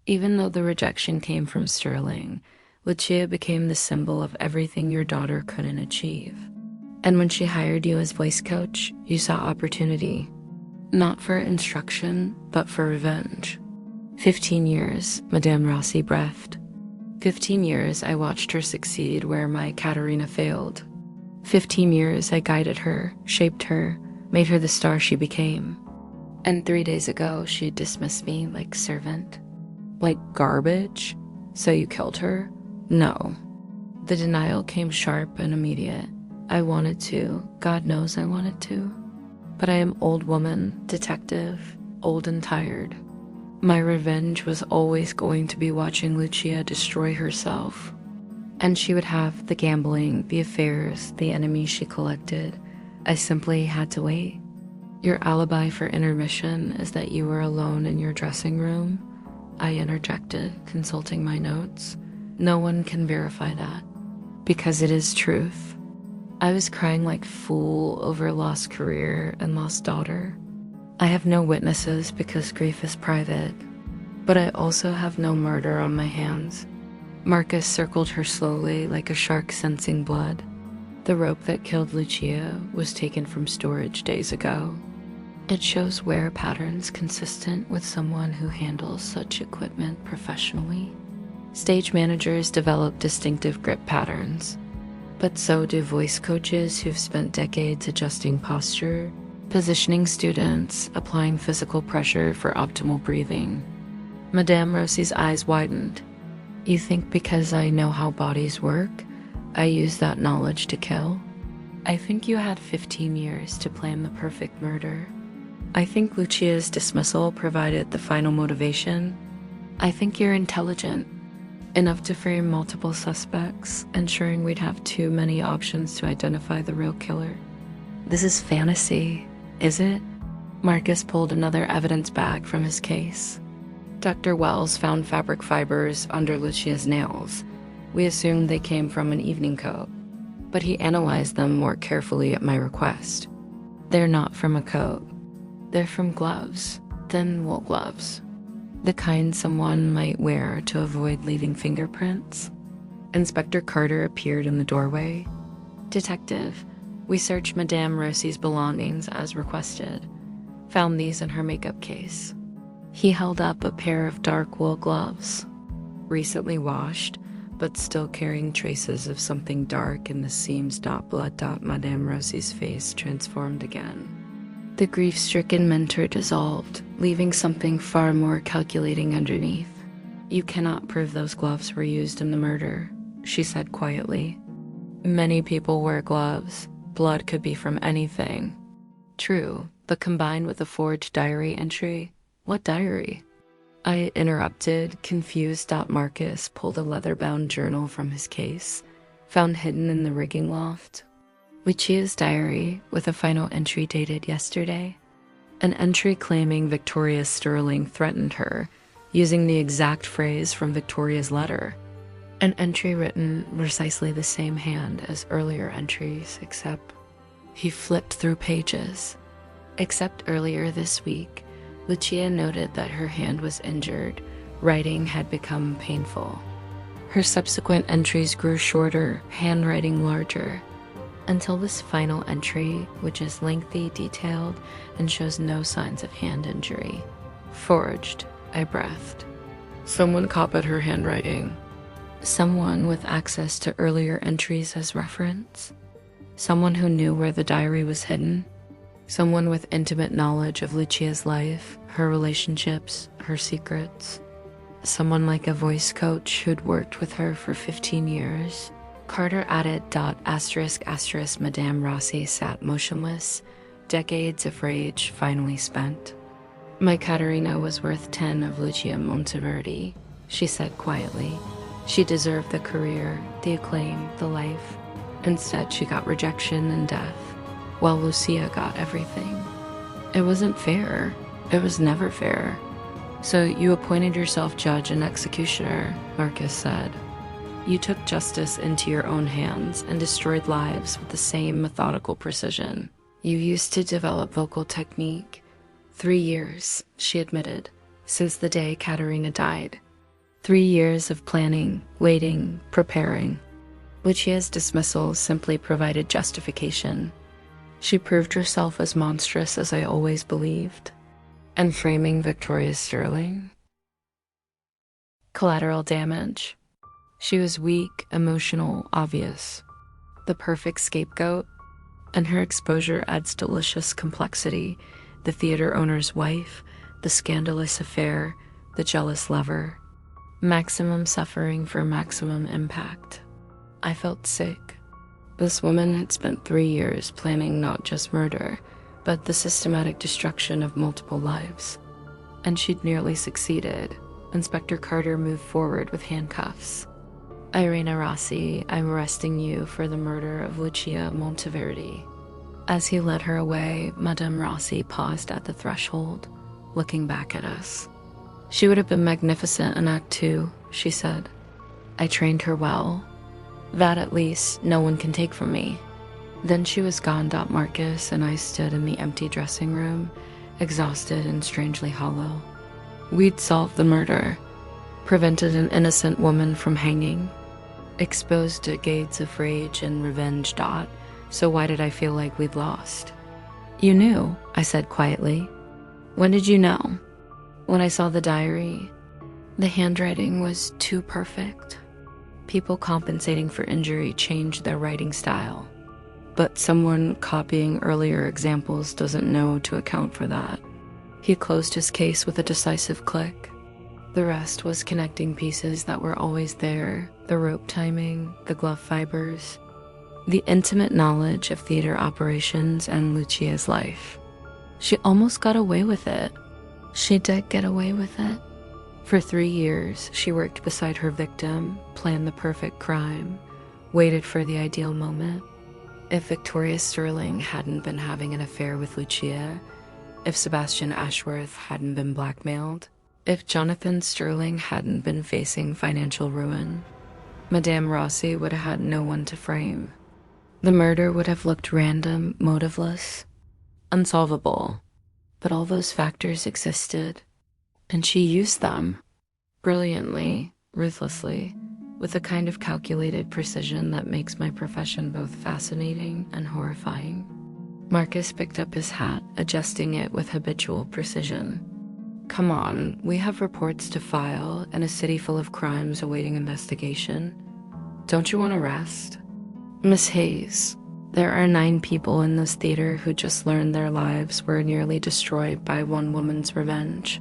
Even though the rejection came from Sterling, Lucia became the symbol of everything your daughter couldn't achieve. And when she hired you as voice coach, you saw opportunity. Not for instruction, but for revenge. 15 years, Madame Rossi breathed. 15 years I watched her succeed where my Katerina failed. 15 years I guided her, shaped her, made her the star she became. And 3 days ago, she dismissed me like servant. Like garbage? So you killed her? No. The denial came sharp and immediate. I wanted to. God knows I wanted to. But I am old woman, detective, old and tired. My revenge was always going to be watching Lucia destroy herself. And she would have the gambling, the affairs, the enemies she collected. I simply had to wait. Your alibi for intermission is that you were alone in your dressing room. I interjected, consulting my notes. No one can verify that. Because it is truth. I was crying like a fool over lost career and lost daughter. I have no witnesses because grief is private. But I also have no murder on my hands. Marcus circled her slowly like a shark sensing blood. The rope that killed Lucia was taken from storage days ago. It shows wear patterns consistent with someone who handles such equipment professionally. Stage managers develop distinctive grip patterns, but so do voice coaches who've spent decades adjusting posture, positioning students, applying physical pressure for optimal breathing. Madame Rossi's eyes widened. You think because I know how bodies work, I use that knowledge to kill? I think you had 15 years to plan the perfect murder. I think Lucia's dismissal provided the final motivation. I think you're intelligent, enough to frame multiple suspects, ensuring we'd have too many options to identify the real killer. This is fantasy, is it? Marcus pulled another evidence bag from his case. Dr. Wells found fabric fibers under Lucia's nails. We assumed they came from an evening coat, but he analyzed them more carefully at my request. They're not from a coat. They're from gloves, thin wool gloves. The kind someone might wear to avoid leaving fingerprints. Inspector Carter appeared in the doorway. Detective, we searched Madame Rossi's belongings as requested. Found these in her makeup case. He held up a pair of dark wool gloves. Recently washed, but still carrying traces of something dark in the seams. Blood. Madame Rossi's face transformed again. The grief-stricken mentor dissolved, leaving something far more calculating underneath. You cannot prove those gloves were used in the murder, she said quietly. Many people wear gloves. Blood could be from anything. True, but combined with a forged diary entry. What diary? I interrupted, confused. Marcus pulled a leather-bound journal from his case, found hidden in the rigging loft. Lucia's diary, with a final entry dated yesterday. An entry claiming Victoria Sterling threatened her, using the exact phrase from Victoria's letter. An entry written precisely the same hand as earlier entries, except he flipped through pages. Except earlier this week, Lucia noted that her hand was injured. Writing had become painful. Her subsequent entries grew shorter, handwriting larger, until this final entry, which is lengthy, detailed, and shows no signs of hand injury. Forged, I breathed. Someone copied her handwriting. Someone with access to earlier entries as reference. Someone who knew where the diary was hidden. Someone with intimate knowledge of Lucia's life, her relationships, her secrets. Someone like a voice coach who'd worked with her for 15 years. Carter added ... Madame Rossi sat motionless, decades of rage finally spent. My Caterina was worth 10 of Lucia Monteverde, she said quietly. She deserved the career, the acclaim, the life. Instead, she got rejection and death, while Lucia got everything. It wasn't fair. It was never fair. So you appointed yourself judge and executioner, Marcus said. You took justice into your own hands and destroyed lives with the same methodical precision. You used to develop vocal technique. 3 years, she admitted, since the day Caterina died. 3 years of planning, waiting, preparing. Lucia's dismissal simply provided justification. She proved herself as monstrous as I always believed. And framing Victoria Sterling? Collateral damage. She was weak, emotional, obvious. The perfect scapegoat, and her exposure adds delicious complexity. The theater owner's wife, the scandalous affair, the jealous lover. Maximum suffering for maximum impact. I felt sick. This woman had spent 3 years planning not just murder, but the systematic destruction of multiple lives. And she'd nearly succeeded. Inspector Carter moved forward with handcuffs. Irina Rossi, I'm arresting you for the murder of Lucia Monteverde. As he led her away, Madame Rossi paused at the threshold, looking back at us. She would have been magnificent in Act 2, she said. I trained her well. That, at least, no one can take from me. Then she was gone. Marcus and I stood in the empty dressing room, exhausted and strangely hollow. We'd solved the murder, prevented an innocent woman from hanging, exposed decades of rage and revenge. So why did I feel like we'd lost? You knew, I said quietly. When did you know? When I saw the diary. The handwriting was too perfect. People compensating for injury changed their writing style. But someone copying earlier examples doesn't know to account for that. He closed his case with a decisive click. The rest was connecting pieces that were always there, the rope timing, the glove fibers, the intimate knowledge of theater operations and Lucia's life. She almost got away with it. She did get away with it. For 3 years, she worked beside her victim, planned the perfect crime, waited for the ideal moment. If Victoria Sterling hadn't been having an affair with Lucia, if Sebastian Ashworth hadn't been blackmailed, if Jonathan Sterling hadn't been facing financial ruin, Madame Rossi would have had no one to frame. The murder would have looked random, motiveless, unsolvable. But all those factors existed, and she used them brilliantly, ruthlessly, with a kind of calculated precision that makes my profession both fascinating and horrifying. Marcus picked up his hat, adjusting it with habitual precision. Come on, we have reports to file and a city full of crimes awaiting investigation. Don't you want to rest? Miss Hayes, there are 9 people in this theater who just learned their lives were nearly destroyed by one woman's revenge.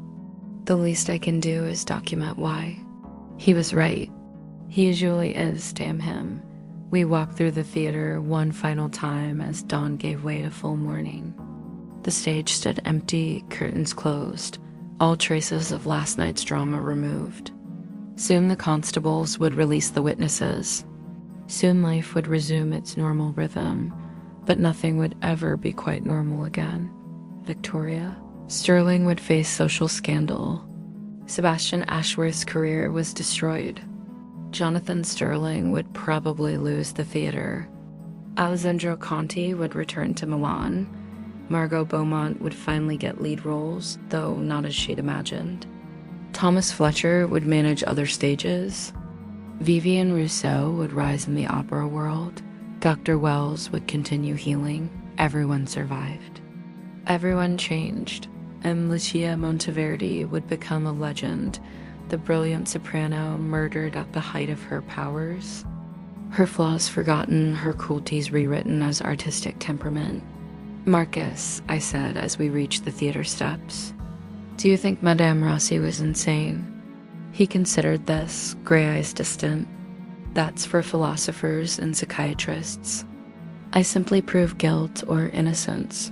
The least I can do is document why. He was right. He usually is, damn him. We walked through the theater one final time as dawn gave way to full morning. The stage stood empty, curtains closed, all traces of last night's drama removed. Soon the constables would release the witnesses. Soon life would resume its normal rhythm, but nothing would ever be quite normal again. Victoria, Sterling would face social scandal. Sebastian Ashworth's career was destroyed. Jonathan Sterling would probably lose the theater. Alessandro Conti would return to Milan. Margot Beaumont would finally get lead roles, though not as she'd imagined. Thomas Fletcher would manage other stages. Vivienne Rousseau would rise in the opera world. Dr. Wells would continue healing. Everyone survived. Everyone changed, and Lucia Monteverde would become a legend, the brilliant soprano murdered at the height of her powers. Her flaws forgotten, her cruelties rewritten as artistic temperament. "Marcus," I said as we reached the theater steps, "do you think Madame Rossi was insane?" He considered this, gray eyes distant. "That's for philosophers and psychiatrists. I simply prove guilt or innocence.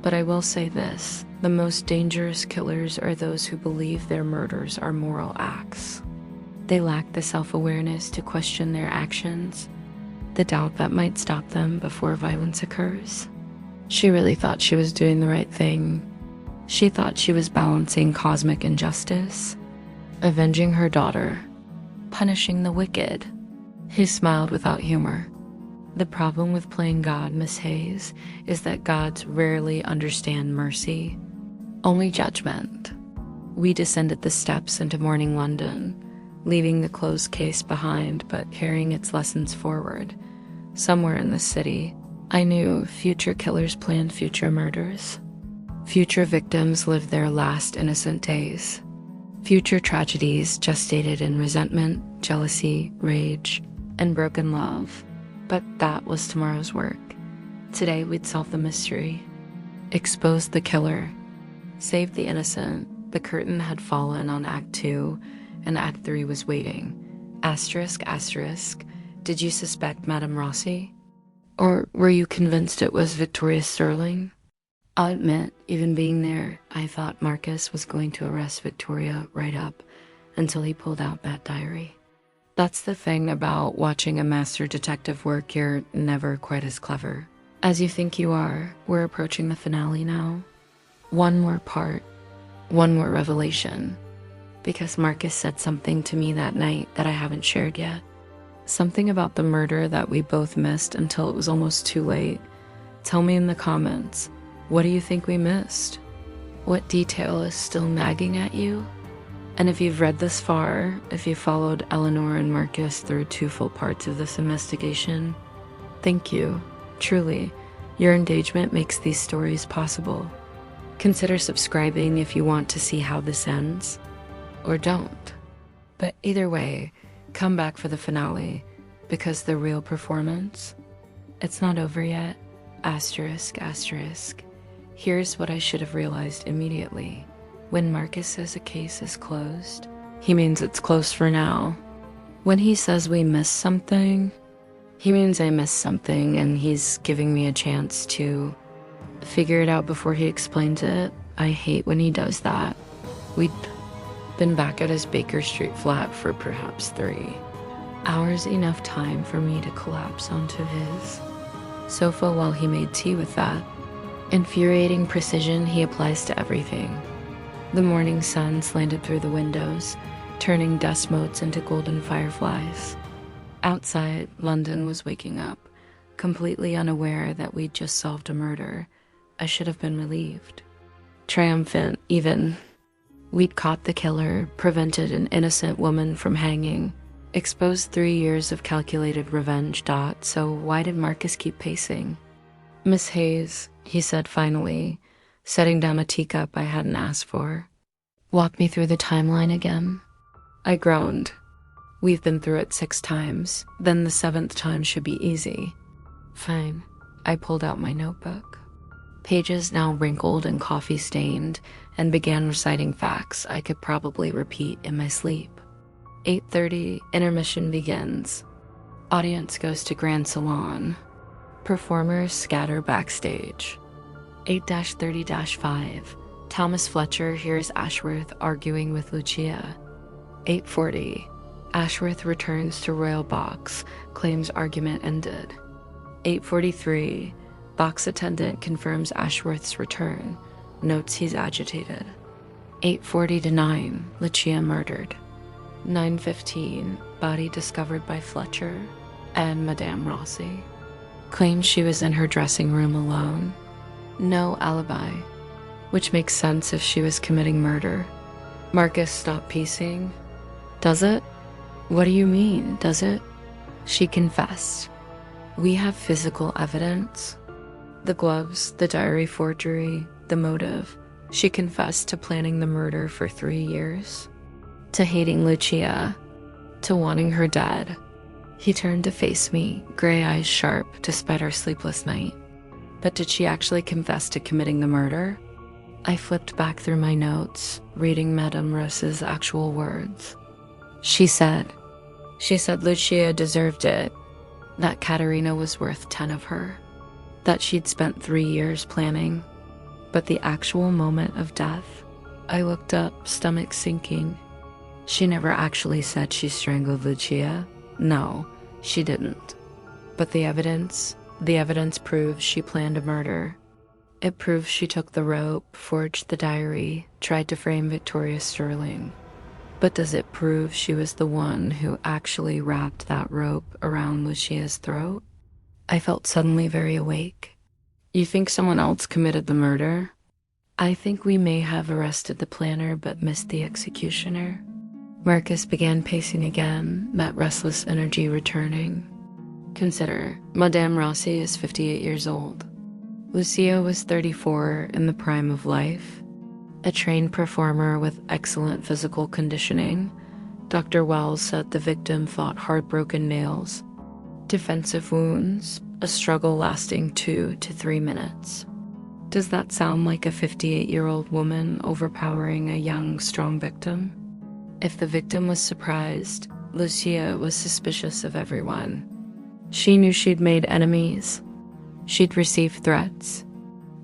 But I will say this, the most dangerous killers are those who believe their murders are moral acts. They lack the self-awareness to question their actions, the doubt that might stop them before violence occurs." She really thought she was doing the right thing. She thought she was balancing cosmic injustice, avenging her daughter, punishing the wicked. He smiled without humor. "The problem with playing God, Miss Hayes, is that gods rarely understand mercy, only judgment." We descended the steps into morning London, leaving the closed case behind but carrying its lessons forward. Somewhere in the city, I knew future killers planned future murders. Future victims lived their last innocent days. Future tragedies gestated in resentment, jealousy, rage, and broken love. But that was tomorrow's work. Today we'd solve the mystery, expose the killer, save the innocent. The curtain had fallen on Act 2, and Act 3 was waiting. Asterisk, asterisk, did you suspect Madame Rossi? Or were you convinced it was Victoria Sterling? I'll admit, even being there, I thought Marcus was going to arrest Victoria right up until he pulled out that diary. That's the thing about watching a master detective work, you're never quite as clever as you think you are. We're approaching the finale now. One more part, one more revelation, because Marcus said something to me that night that I haven't shared yet. Something about the murder that we both missed until it was almost too late. Tell me in the comments, what do you think we missed? What detail is still nagging at you? And if you've read this far, if you followed Eleanor and Marcus through 2 full parts of this investigation, thank you. Truly, your engagement makes these stories possible. Consider subscribing if you want to see how this ends, or don't. But either way, come back for the finale, because the real performance, it's not over yet. Asterisk, asterisk. Here's what I should have realized immediately. When Marcus says a case is closed, he means it's closed for now. When he says we missed something, he means I missed something and he's giving me a chance to figure it out before he explains it. I hate when he does that. We'd been back at his Baker Street flat for perhaps 3 hours, enough time for me to collapse onto his sofa while he made tea with that infuriating precision he applies to everything. The morning sun slanted through the windows, turning dust motes into golden fireflies. Outside, London was waking up, completely unaware that we'd just solved a murder. I should have been relieved. Triumphant, even. We'd caught the killer, prevented an innocent woman from hanging, exposed 3 years of calculated revenge. So why did Marcus keep pacing? "Miss Hayes," he said finally, setting down a teacup I hadn't asked for. "Walk me through the timeline again." I groaned. "We've been through it 6 times, then the 7th time should be easy." "Fine." I pulled out my notebook. Pages now wrinkled and coffee-stained, and began reciting facts I could probably repeat in my sleep. 8:30, intermission begins. Audience goes to Grand Salon. Performers scatter backstage. 8-30-5. Thomas Fletcher hears Ashworth arguing with Lucia. 8:40. Ashworth returns to Royal Box, claims argument ended. 8:43. Box attendant confirms Ashworth's return. Notes he's agitated. 8:40 to 9, Lucia murdered. 9:15, body discovered by Fletcher and Madame Rossi. Claims she was in her dressing room alone. No alibi, which makes sense if she was committing murder. Marcus stopped piecing. Does it? What do you mean, does it? She confessed. We have physical evidence. The gloves, the diary forgery, the motive. She confessed to planning the murder for 3 years. To hating Lucia. To wanting her dead. He turned to face me, gray eyes sharp despite our sleepless night. But did she actually confess to committing the murder? I flipped back through my notes, reading Madame Rose's actual words. She said Lucia deserved it, that Katerina was worth 10 of her, that she'd spent 3 years planning. But the actual moment of death, I looked up, stomach sinking. She never actually said she strangled Lucia. No, she didn't. But the evidence proves she planned a murder. It proves she took the rope, forged the diary, tried to frame Victoria Sterling. But does it prove she was the one who actually wrapped that rope around Lucia's throat? I felt suddenly very awake. You think someone else committed the murder? I think we may have arrested the planner but missed the executioner. Marcus began pacing again, that restless energy returning. Consider, Madame Rossi is 58 years old. Lucia was 34 in the prime of life. A trained performer with excellent physical conditioning. Dr. Wells said the victim fought hard-broken nails, defensive wounds, a struggle lasting 2 to 3 minutes. Does that sound like a 58-year-old woman overpowering a young, strong victim? If the victim was surprised, Lucia was suspicious of everyone. She knew she'd made enemies. She'd received threats.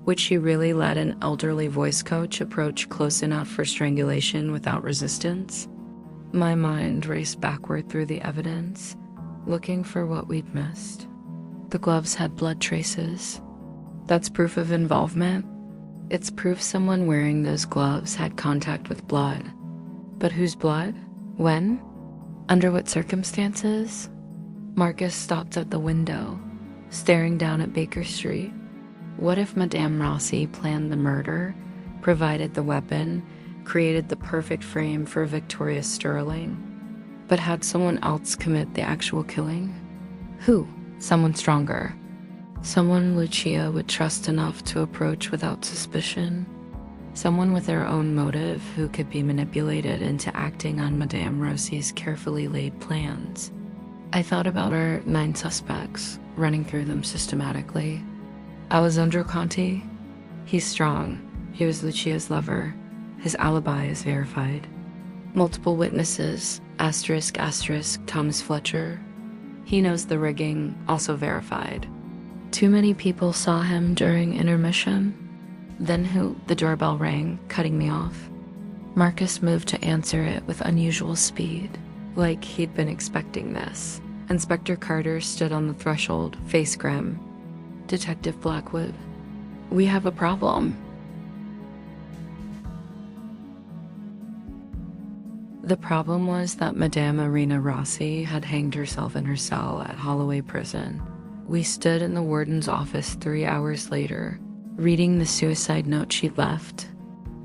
Would she really let an elderly voice coach approach close enough for strangulation without resistance? My mind raced backward through the evidence, looking for what we'd missed. The gloves had blood traces. That's proof of involvement. It's proof someone wearing those gloves had contact with blood. But whose blood? When? Under what circumstances? Marcus stopped at the window, staring down at Baker Street. What if Madame Rossi planned the murder, provided the weapon, created the perfect frame for Victoria Sterling, but had someone else commit the actual killing? Who? Someone stronger. Someone Lucia would trust enough to approach without suspicion. Someone with their own motive who could be manipulated into acting on Madame Rossi's carefully laid plans. I thought about our 9 suspects, running through them systematically. Alessandro Conti? He's strong. He was Lucia's lover. His alibi is verified. Multiple witnesses, asterisk, Thomas Fletcher. He knows the rigging, also verified. Too many people saw him during intermission. Then who? The doorbell rang, cutting me off. Marcus moved to answer it with unusual speed, like he'd been expecting this. Inspector Carter stood on the threshold, face grim. Detective Blackwood, we have a problem. The problem was that Madame Irina Rossi had hanged herself in her cell at Holloway Prison. We stood in the warden's office 3 hours later, reading the suicide note she'd left.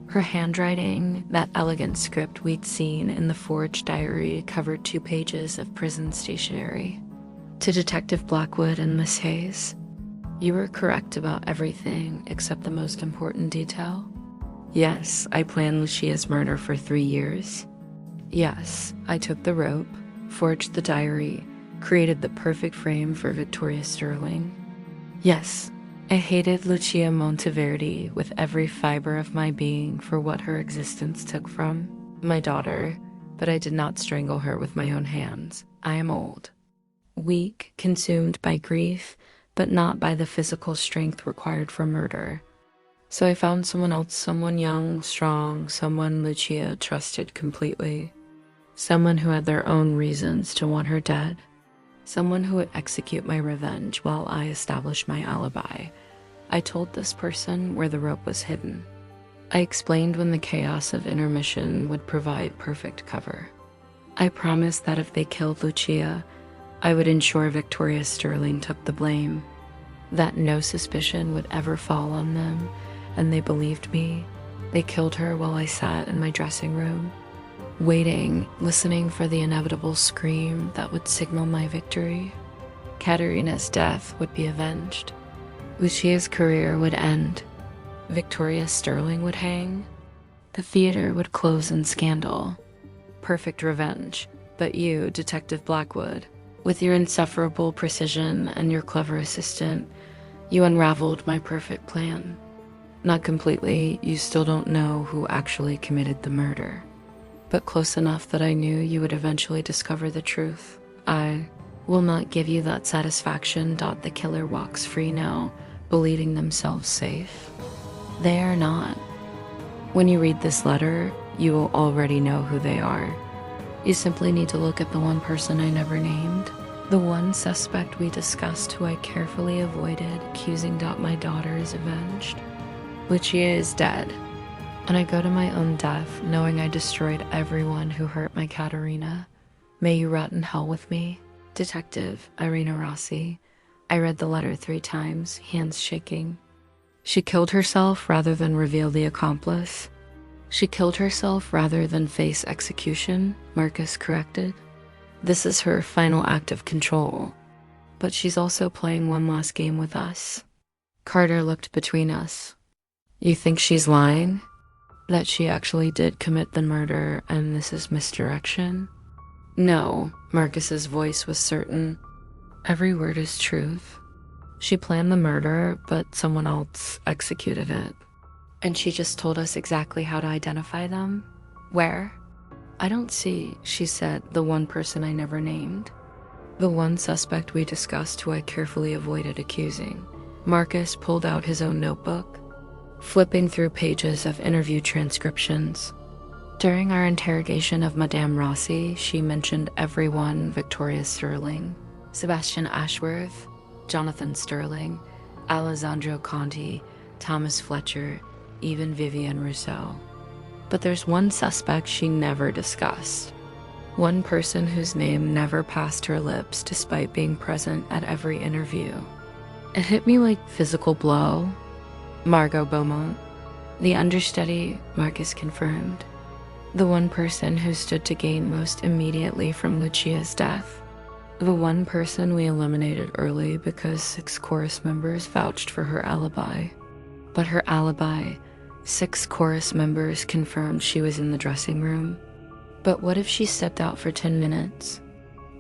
Her handwriting, that elegant script we'd seen in the forged diary, covered 2 pages of prison stationery. To Detective Blackwood and Miss Hayes, you were correct about everything except the most important detail. Yes, I planned Lucia's murder for 3 years. Yes, I took the rope, forged the diary, created the perfect frame for Victoria Sterling. Yes, I hated Lucia Monteverde with every fiber of my being for what her existence took from my daughter, but I did not strangle her with my own hands. I am old, weak, consumed by grief, but not by the physical strength required for murder. So I found someone else, someone young, strong, someone Lucia trusted completely, someone who had their own reasons to want her dead, someone who would execute my revenge while I established my alibi. I told this person where the rope was hidden. I explained when the chaos of intermission would provide perfect cover. I promised that if they killed Lucia, I would ensure Victoria Sterling took the blame, that no suspicion would ever fall on them, and they believed me. They killed her while I sat in my dressing room, waiting, listening for the inevitable scream that would signal my victory. Katerina's death would be avenged. Lucia's career would end. Victoria Sterling would hang. The theater would close in scandal. Perfect revenge. But you, Detective Blackwood, with your insufferable precision and your clever assistant, you unraveled my perfect plan. Not completely, you still don't know who actually committed the murder, but close enough that I knew you would eventually discover the truth. I will not give you that satisfaction. The killer walks free now, believing themselves safe. They are not. When you read this letter, you will already know who they are. You simply need to look at the one person I never named, the one suspect we discussed who I carefully avoided, accusing my daughter is avenged. Lucia is dead, and I go to my own death knowing I destroyed everyone who hurt my Katerina. May you rot in hell with me. Detective Irina Rossi. I read the letter 3 times, hands shaking. She killed herself rather than reveal the accomplice. She killed herself rather than face execution, Marcus corrected. This is her final act of control, but she's also playing one last game with us. Carter looked between us. You think she's lying? That she actually did commit the murder and this is misdirection? No, Marcus's voice was certain. Every word is truth. She planned the murder, but someone else executed it. And she just told us exactly how to identify them? Where? I don't see, she said, the one person I never named. The one suspect we discussed who I carefully avoided accusing. Marcus pulled out his own notebook, flipping through pages of interview transcriptions. During our interrogation of Madame Rossi, she mentioned everyone: Victoria Sterling, Sebastian Ashworth, Jonathan Sterling, Alessandro Conti, Thomas Fletcher, even Vivienne Rousseau. But there's one suspect she never discussed. One person whose name never passed her lips despite being present at every interview. It hit me like physical blow. Margot Beaumont. The understudy, Marcus confirmed. The one person who stood to gain most immediately from Lucia's death. The one person we eliminated early because 6 chorus members vouched for her alibi. But her alibi, 6 chorus members confirmed she was in the dressing room. But what if she stepped out for 10 minutes?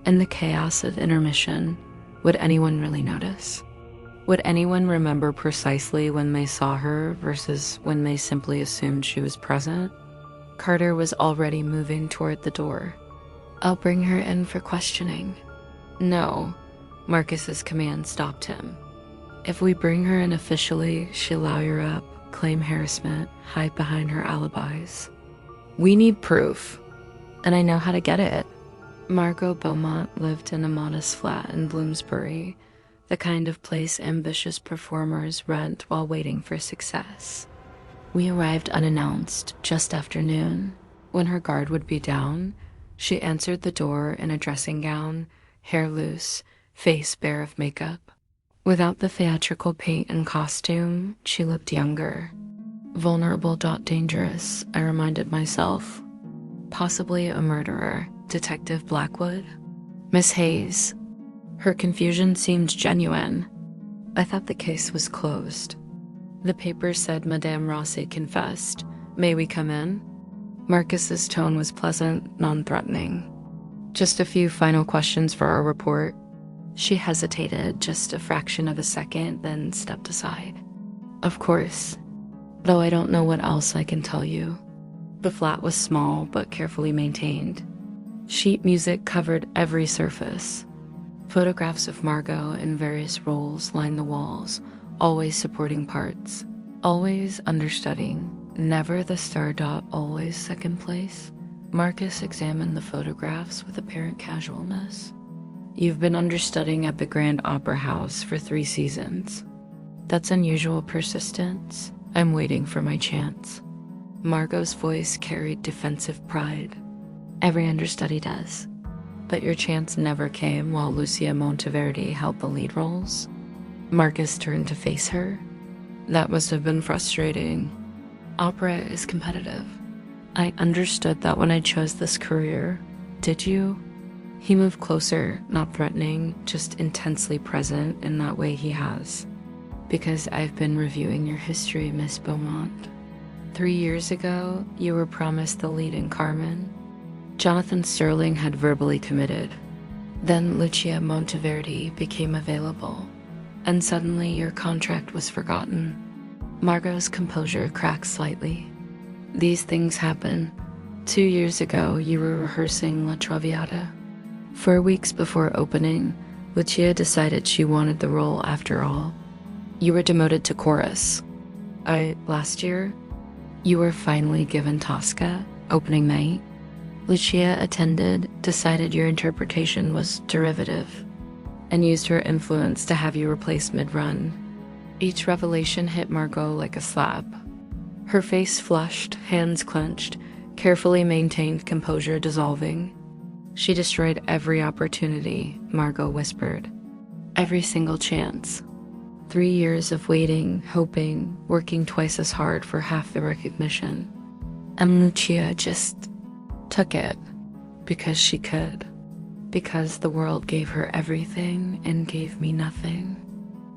In the chaos of intermission, would anyone really notice? Would anyone remember precisely when they saw her versus when they simply assumed she was present? Carter was already moving toward the door. I'll bring her in for questioning. No, Marcus's command stopped him. If we bring her in officially, she'll lawyer up, claim harassment, hide behind her alibis. We need proof, and I know how to get it. Margot Beaumont lived in a modest flat in Bloomsbury, the kind of place ambitious performers rent while waiting for success. We arrived unannounced, just after noon. When her guard would be down, she answered the door in a dressing gown, hair loose, face bare of makeup. Without the theatrical paint and costume, she looked younger. Vulnerable, dangerous, I reminded myself. Possibly a murderer, Detective Blackwood. Miss Hayes. Her confusion seemed genuine. I thought the case was closed. The papers said Madame Rossi confessed. May we come in? Marcus's tone was pleasant, non-threatening. Just a few final questions for our report. She hesitated just a fraction of a second, then stepped aside. Of course, though I don't know what else I can tell you. The flat was small but carefully maintained. Sheet music covered every surface. Photographs of Margot in various roles lined the walls, always supporting parts, always understudying, never the star dot, always second place. Marcus examined the photographs with apparent casualness. You've been understudying at the Grand Opera House for 3 seasons. That's unusual persistence. I'm waiting for my chance. Margot's voice carried defensive pride. Every understudy does. But your chance never came while Lucia Monteverde held the lead roles. Marcus turned to face her. That must have been frustrating. Opera is competitive. I understood that when I chose this career. Did you? He moved closer, not threatening, just intensely present in that way he has. Because I've been reviewing your history, Miss Beaumont. 3 years ago, you were promised the lead in Carmen. Jonathan Sterling had verbally committed. Then Lucia Monteverde became available. And suddenly your contract was forgotten. Margot's composure cracked slightly. These things happen. 2 years ago, you were rehearsing La Traviata. 4 weeks before opening, Lucia decided she wanted the role after all. You were demoted to chorus. Last year, you were finally given Tosca, opening night. Lucia attended, decided your interpretation was derivative, and used her influence to have you replaced mid-run. Each revelation hit Margot like a slap. Her face flushed, hands clenched, carefully maintained composure dissolving. She destroyed every opportunity, Margot whispered. Every single chance. 3 years of waiting, hoping, working twice as hard for half the recognition. And Lucia just took it because she could. Because the world gave her everything and gave me nothing.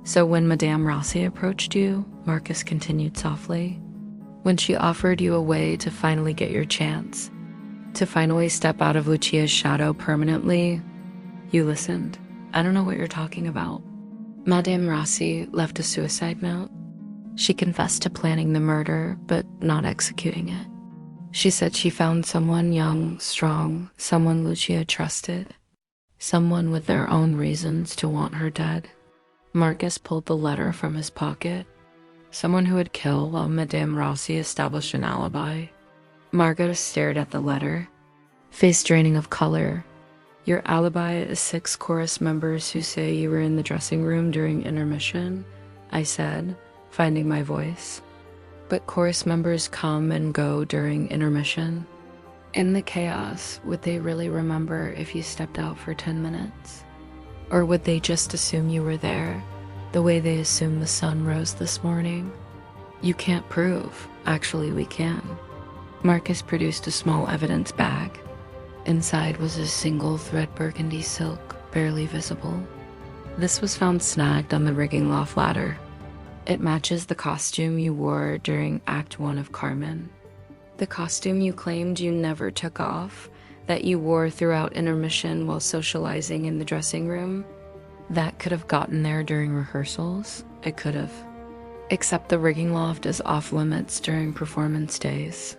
So when Madame Rossi approached you, Marcus continued softly, when she offered you a way to finally get your chance, to finally step out of Lucia's shadow permanently, you listened. I don't know what you're talking about. Madame Rossi left a suicide note. She confessed to planning the murder, but not executing it. She said she found someone young, strong, someone Lucia trusted, someone with their own reasons to want her dead. Marcus pulled the letter from his pocket. Someone who would kill while Madame Rossi established an alibi. Margot stared at the letter, face draining of color. Your alibi is 6 chorus members who say you were in the dressing room during intermission, I said, finding my voice. But chorus members come and go during intermission. In the chaos, would they really remember if you stepped out for 10 minutes? Or would they just assume you were there, the way they assume the sun rose this morning? You can't prove. Actually, we can. Marcus produced a small evidence bag. Inside was a single thread burgundy silk, barely visible. This was found snagged on the rigging loft ladder. It matches the costume you wore during Act 1 of Carmen. The costume you claimed you never took off, that you wore throughout intermission while socializing in the dressing room. That could have gotten there during rehearsals. It could have. Except the rigging loft is off limits during performance days.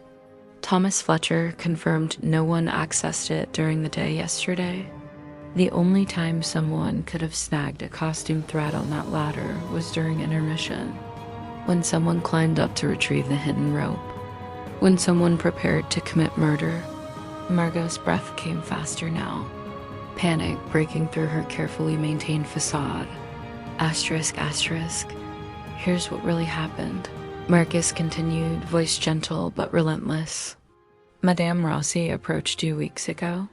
Thomas Fletcher confirmed no one accessed it during the day yesterday. The only time someone could have snagged a costume thread on that ladder was during intermission, when someone climbed up to retrieve the hidden rope, when someone prepared to commit murder. Margot's breath came faster now, panic breaking through her carefully maintained facade. Asterisk, asterisk. Here's what really happened. Marcus continued, voice gentle but relentless. Madame Rossi approached you weeks ago,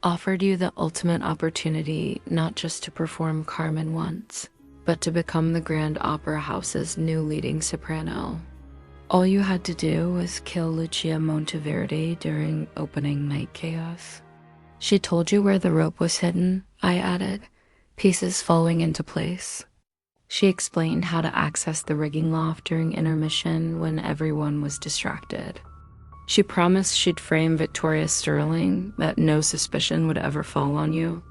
offered you the ultimate opportunity not just to perform Carmen once, but to become the Grand Opera House's new leading soprano. All you had to do was kill Lucia Monteverde during opening night chaos. She told you where the rope was hidden, I added, pieces falling into place. She explained how to access the rigging loft during intermission when everyone was distracted. She promised she'd frame Victoria Sterling, that no suspicion would ever fall on you.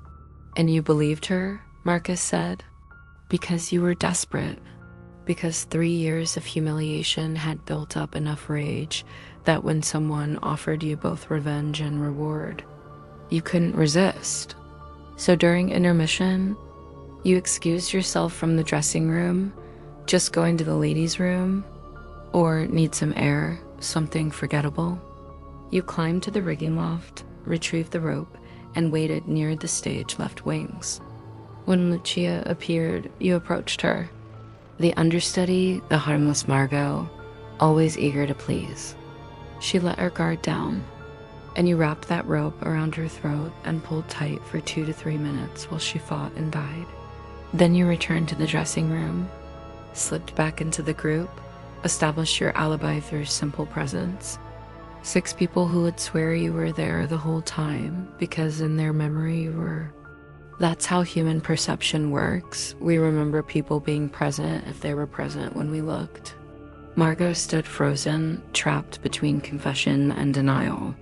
And you believed her, Marcus said, because you were desperate. Because 3 years of humiliation had built up enough rage that when someone offered you both revenge and reward, you couldn't resist. So during intermission, you excused yourself from the dressing room, just going to the ladies' room, or need some air, something forgettable. You climbed to the rigging loft, retrieved the rope, and waited near the stage left wings. When Lucia appeared, you approached her. The understudy, the harmless Margot, always eager to please. She let her guard down, and you wrapped that rope around her throat and pulled tight for 2 to 3 minutes while she fought and died. Then you returned to the dressing room, slipped back into the group, established your alibi through simple presence. 6 people who would swear you were there the whole time because in their memory you were. That's how human perception works. We remember people being present if they were present when we looked. Margot stood frozen, trapped between confession and denial.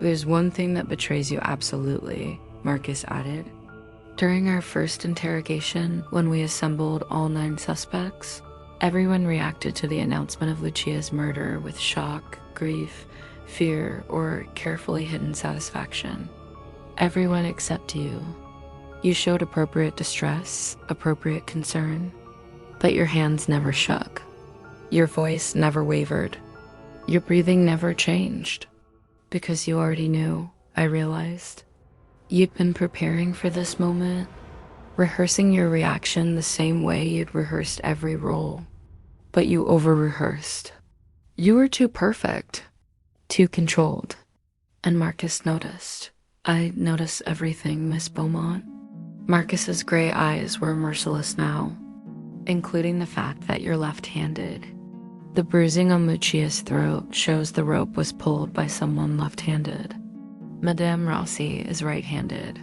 There's one thing that betrays you absolutely, Marcus added. During our first interrogation, when we assembled all 9 suspects, everyone reacted to the announcement of Lucia's murder with shock, grief, fear, or carefully hidden satisfaction. Everyone except you. You showed appropriate distress, appropriate concern, but your hands never shook. Your voice never wavered. Your breathing never changed. Because you already knew, I realized. You'd been preparing for this moment, rehearsing your reaction the same way you'd rehearsed every role. But you over-rehearsed. You were too perfect, too controlled. And Marcus noticed. I noticed everything, Miss Beaumont. Marcus's gray eyes were merciless now, including the fact that you're left-handed. The bruising on Lucia's throat shows the rope was pulled by someone left-handed. Madame Rossi is right-handed.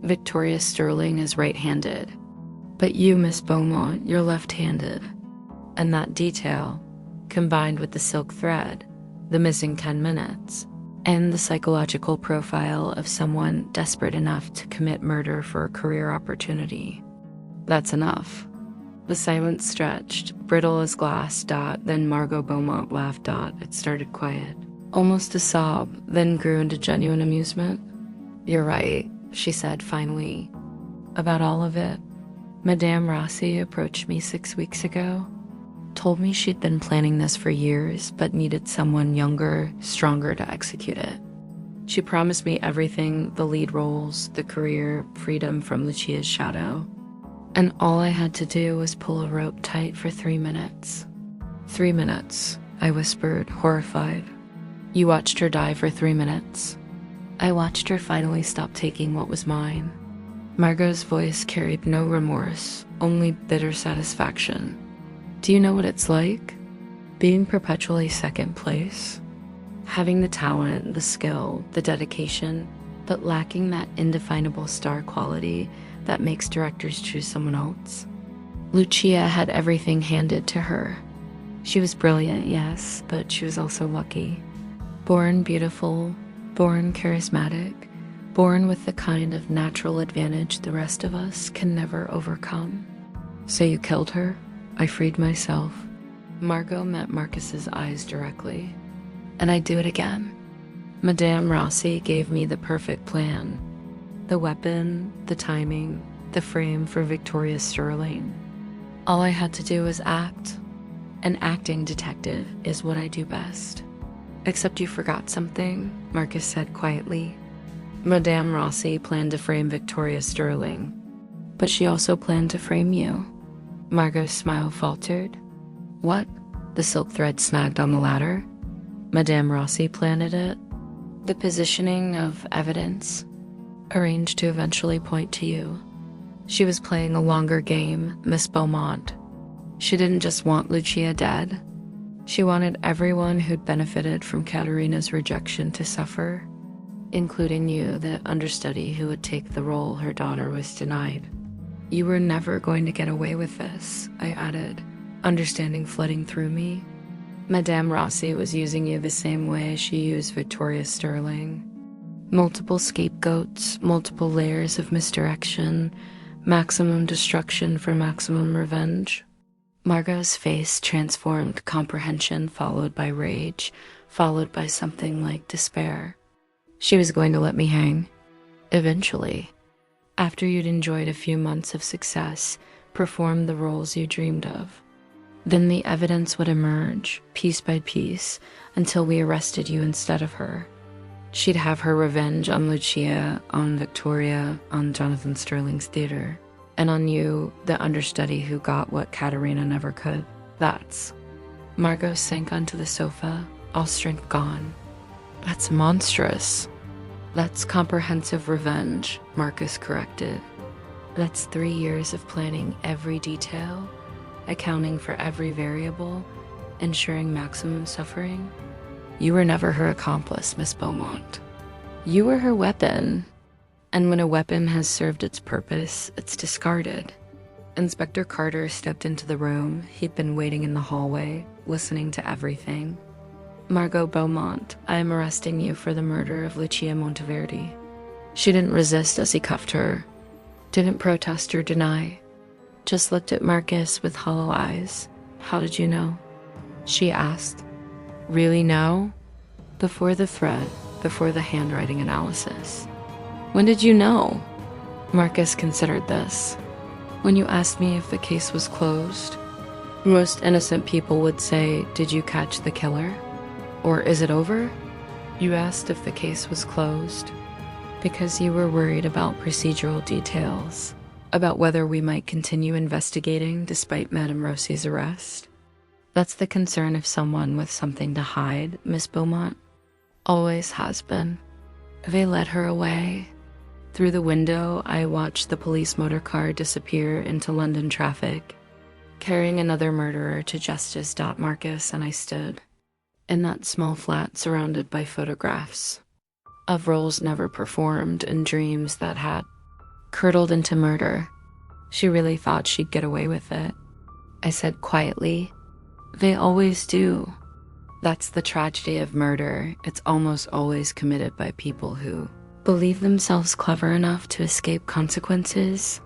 Victoria Sterling is right-handed. But you, Miss Beaumont, you're left-handed. And that detail, combined with the silk thread, the missing 10 minutes, and the psychological profile of someone desperate enough to commit murder for a career opportunity. That's enough. The silence stretched, brittle as glass. Then Margot Beaumont laughed. It started quiet, almost a sob, then grew into genuine amusement. You're right, she said finally. About all of it. Madame Rossi approached me 6 weeks ago, told me she'd been planning this for years, but needed someone younger, stronger to execute it. She promised me everything, the lead roles, the career, freedom from Lucia's shadow. And all I had to do was pull a rope tight for 3 minutes. 3 minutes, I whispered, horrified. You watched her die for 3 minutes. I watched her finally stop taking what was mine. Margot's voice carried no remorse, only bitter satisfaction. Do you know what it's like? Being perpetually second place? Having the talent, the skill, the dedication, but lacking that indefinable star quality that makes directors choose someone else. Lucia had everything handed to her. She was brilliant, yes, but she was also lucky. Born beautiful, born charismatic, born with the kind of natural advantage the rest of us can never overcome. So you killed her? I freed myself. Margot met Marcus's eyes directly. And I'd do it again. Madame Rossi gave me the perfect plan. The weapon, the timing, the frame for Victoria Sterling. All I had to do was act. An acting detective is what I do best. Except you forgot something, Marcus said quietly. Madame Rossi planned to frame Victoria Sterling, but she also planned to frame you. Margot's smile faltered. What? The silk thread snagged on the ladder? Madame Rossi planted it. The positioning of evidence, arranged to eventually point to you. She was playing a longer game, Miss Beaumont. She didn't just want Lucia dead. She wanted everyone who'd benefited from Katerina's rejection to suffer, including you, the understudy who would take the role her daughter was denied. You were never going to get away with this, I added, understanding flooding through me. Madame Rossi was using you the same way she used Victoria Sterling. Multiple scapegoats, multiple layers of misdirection, maximum destruction for maximum revenge. Margot's face transformed comprehension followed by rage, followed by something like despair. She was going to let me hang. Eventually. After you'd enjoyed a few months of success, performed the roles you dreamed of. Then the evidence would emerge, piece by piece, until we arrested you instead of her. She'd have her revenge on Lucia, on Victoria, on Jonathan Sterling's theater, and on you, the understudy who got what Katerina never could. That's... Margot sank onto the sofa, all strength gone. That's monstrous. That's comprehensive revenge, Marcus corrected. That's 3 years of planning every detail, accounting for every variable, ensuring maximum suffering. You were never her accomplice, Miss Beaumont. You were her weapon. And when a weapon has served its purpose, it's discarded. Inspector Carter stepped into the room. He'd been waiting in the hallway, listening to everything. Margot Beaumont, I am arresting you for the murder of Lucia Monteverde. She didn't resist as he cuffed her, didn't protest or deny, just looked at Marcus with hollow eyes. How did you know? She asked. Really know? Before the thread, before the handwriting analysis. When did you know? Marcus considered this. When you asked me if the case was closed, most innocent people would say, did you catch the killer? Or is it over? You asked if the case was closed because you were worried about procedural details, about whether we might continue investigating despite Madame Rossi's arrest. That's the concern of someone with something to hide, Miss Beaumont. Always has been. They led her away. Through the window, I watched the police motor car disappear into London traffic, carrying another murderer to justice. Marcus and I stood in that small flat surrounded by photographs of roles never performed and dreams that had curdled into murder. She really thought she'd get away with it. I said quietly, they always do. That's the tragedy of murder. It's almost always committed by people who believe themselves clever enough to escape consequences.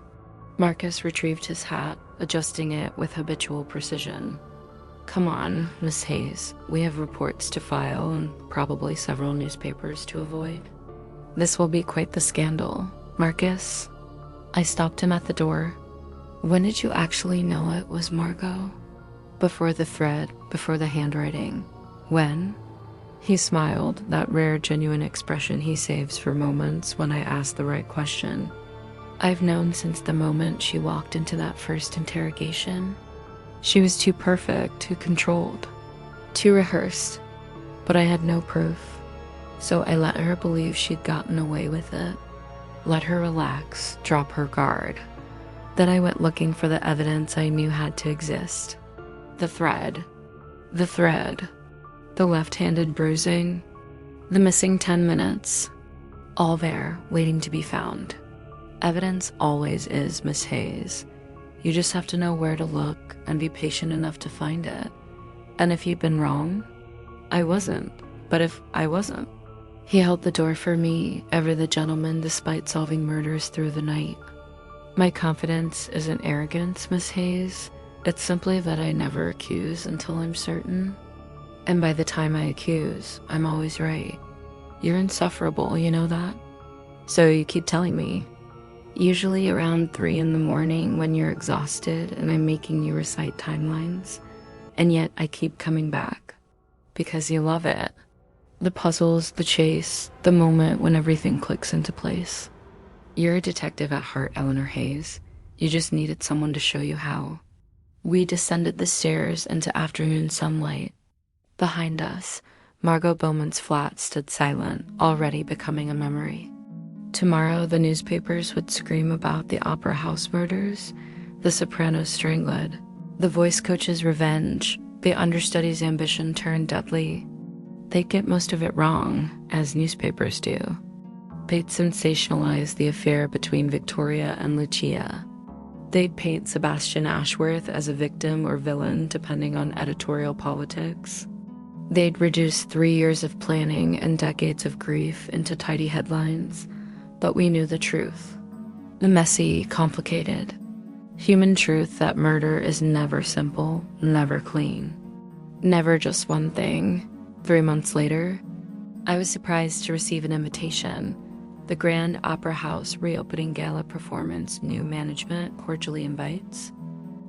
Marcus retrieved his hat, adjusting it with habitual precision. Come on, Miss Hayes. We have reports to file and probably several newspapers to avoid. This will be quite the scandal. Marcus? I stopped him at the door. When did you actually know it was Margot? Before the thread, before the handwriting. When? He smiled, that rare, genuine expression he saves for moments when I ask the right question. I've known since the moment she walked into that first interrogation. She was too perfect, too controlled, too rehearsed, but I had no proof. So I let her believe she'd gotten away with it. Let her relax, drop her guard. Then I went looking for the evidence I knew had to exist. The thread. The thread. The left-handed bruising. The missing 10 minutes. All there, waiting to be found. Evidence always is, Miss Hayes. You just have to know where to look and be patient enough to find it. And if you've been wrong, I wasn't. But if I wasn't, he held the door for me, ever the gentleman despite solving murders through the night. My confidence isn't arrogance, Miss Hayes. It's simply that I never accuse until I'm certain. And by the time I accuse, I'm always right. You're insufferable, you know that? So you keep telling me. Usually around 3 in the morning when you're exhausted and I'm making you recite timelines. And yet I keep coming back. Because you love it. The puzzles, the chase, the moment when everything clicks into place. You're a detective at heart, Eleanor Hayes. You just needed someone to show you how. We descended the stairs into afternoon sunlight. Behind us, Margot Beaumont's flat stood silent, already becoming a memory. Tomorrow, the newspapers would scream about the Opera House murders, the Sopranos strangled, the voice coach's revenge, the understudy's ambition turned deadly. They'd get most of it wrong, as newspapers do. They'd sensationalize the affair between Victoria and Lucia. They'd paint Sebastian Ashworth as a victim or villain, depending on editorial politics. They'd reduce 3 years of planning and decades of grief into tidy headlines. But we knew the truth. The messy, complicated, human truth that murder is never simple, never clean. Never just one thing. 3 months later, I was surprised to receive an invitation. The Grand Opera House reopening gala performance new management cordially invites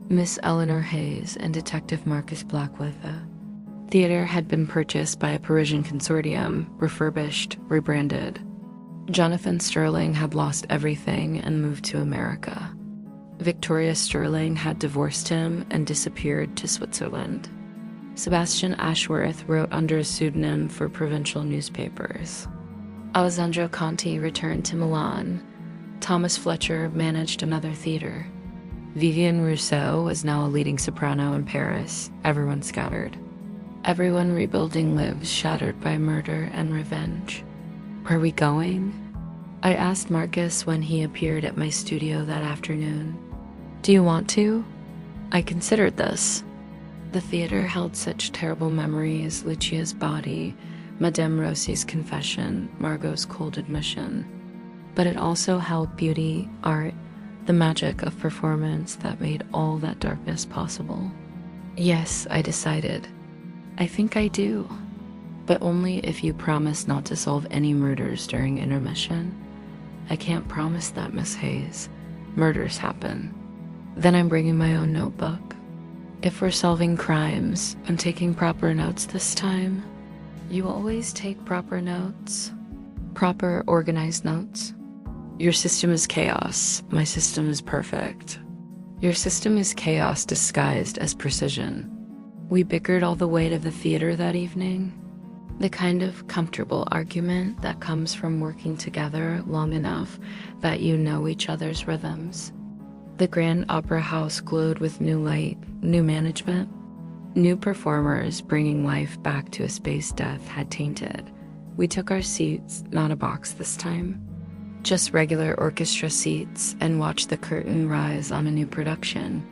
Miss Eleanor Hayes and Detective Marcus Blackwood. The theater had been purchased by a Parisian consortium, refurbished, rebranded. Jonathan Sterling had lost everything and moved to America. Victoria Sterling had divorced him and disappeared to Switzerland. Sebastian Ashworth wrote under a pseudonym for provincial newspapers. Alessandro Conti returned to Milan. Thomas Fletcher managed another theater. Vivienne Rousseau was now a leading soprano in Paris. Everyone scattered. Everyone rebuilding lives shattered by murder and revenge. Were we going? I asked Marcus when he appeared at my studio that afternoon. Do you want to? I considered this. The theater held such terrible memories: Lucia's body, Madame Rossi's confession, Margot's cold admission. But it also held beauty, art, the magic of performance that made all that darkness possible. Yes, I decided. I think I do. But only if you promise not to solve any murders during intermission. I can't promise that, Miss Hayes. Murders happen. Then I'm bringing my own notebook. If we're solving crimes, I'm taking proper notes this time. You always take proper notes. Proper, organized notes. Your system is chaos. My system is perfect. Your system is chaos disguised as precision. We bickered all the way to the theater that evening. The kind of comfortable argument that comes from working together long enough that you know each other's rhythms. The Grand Opera House glowed with new light, new management. New performers bringing life back to a space death had tainted. We took our seats, not a box this time. Just regular orchestra seats, and watched the curtain rise on a new production.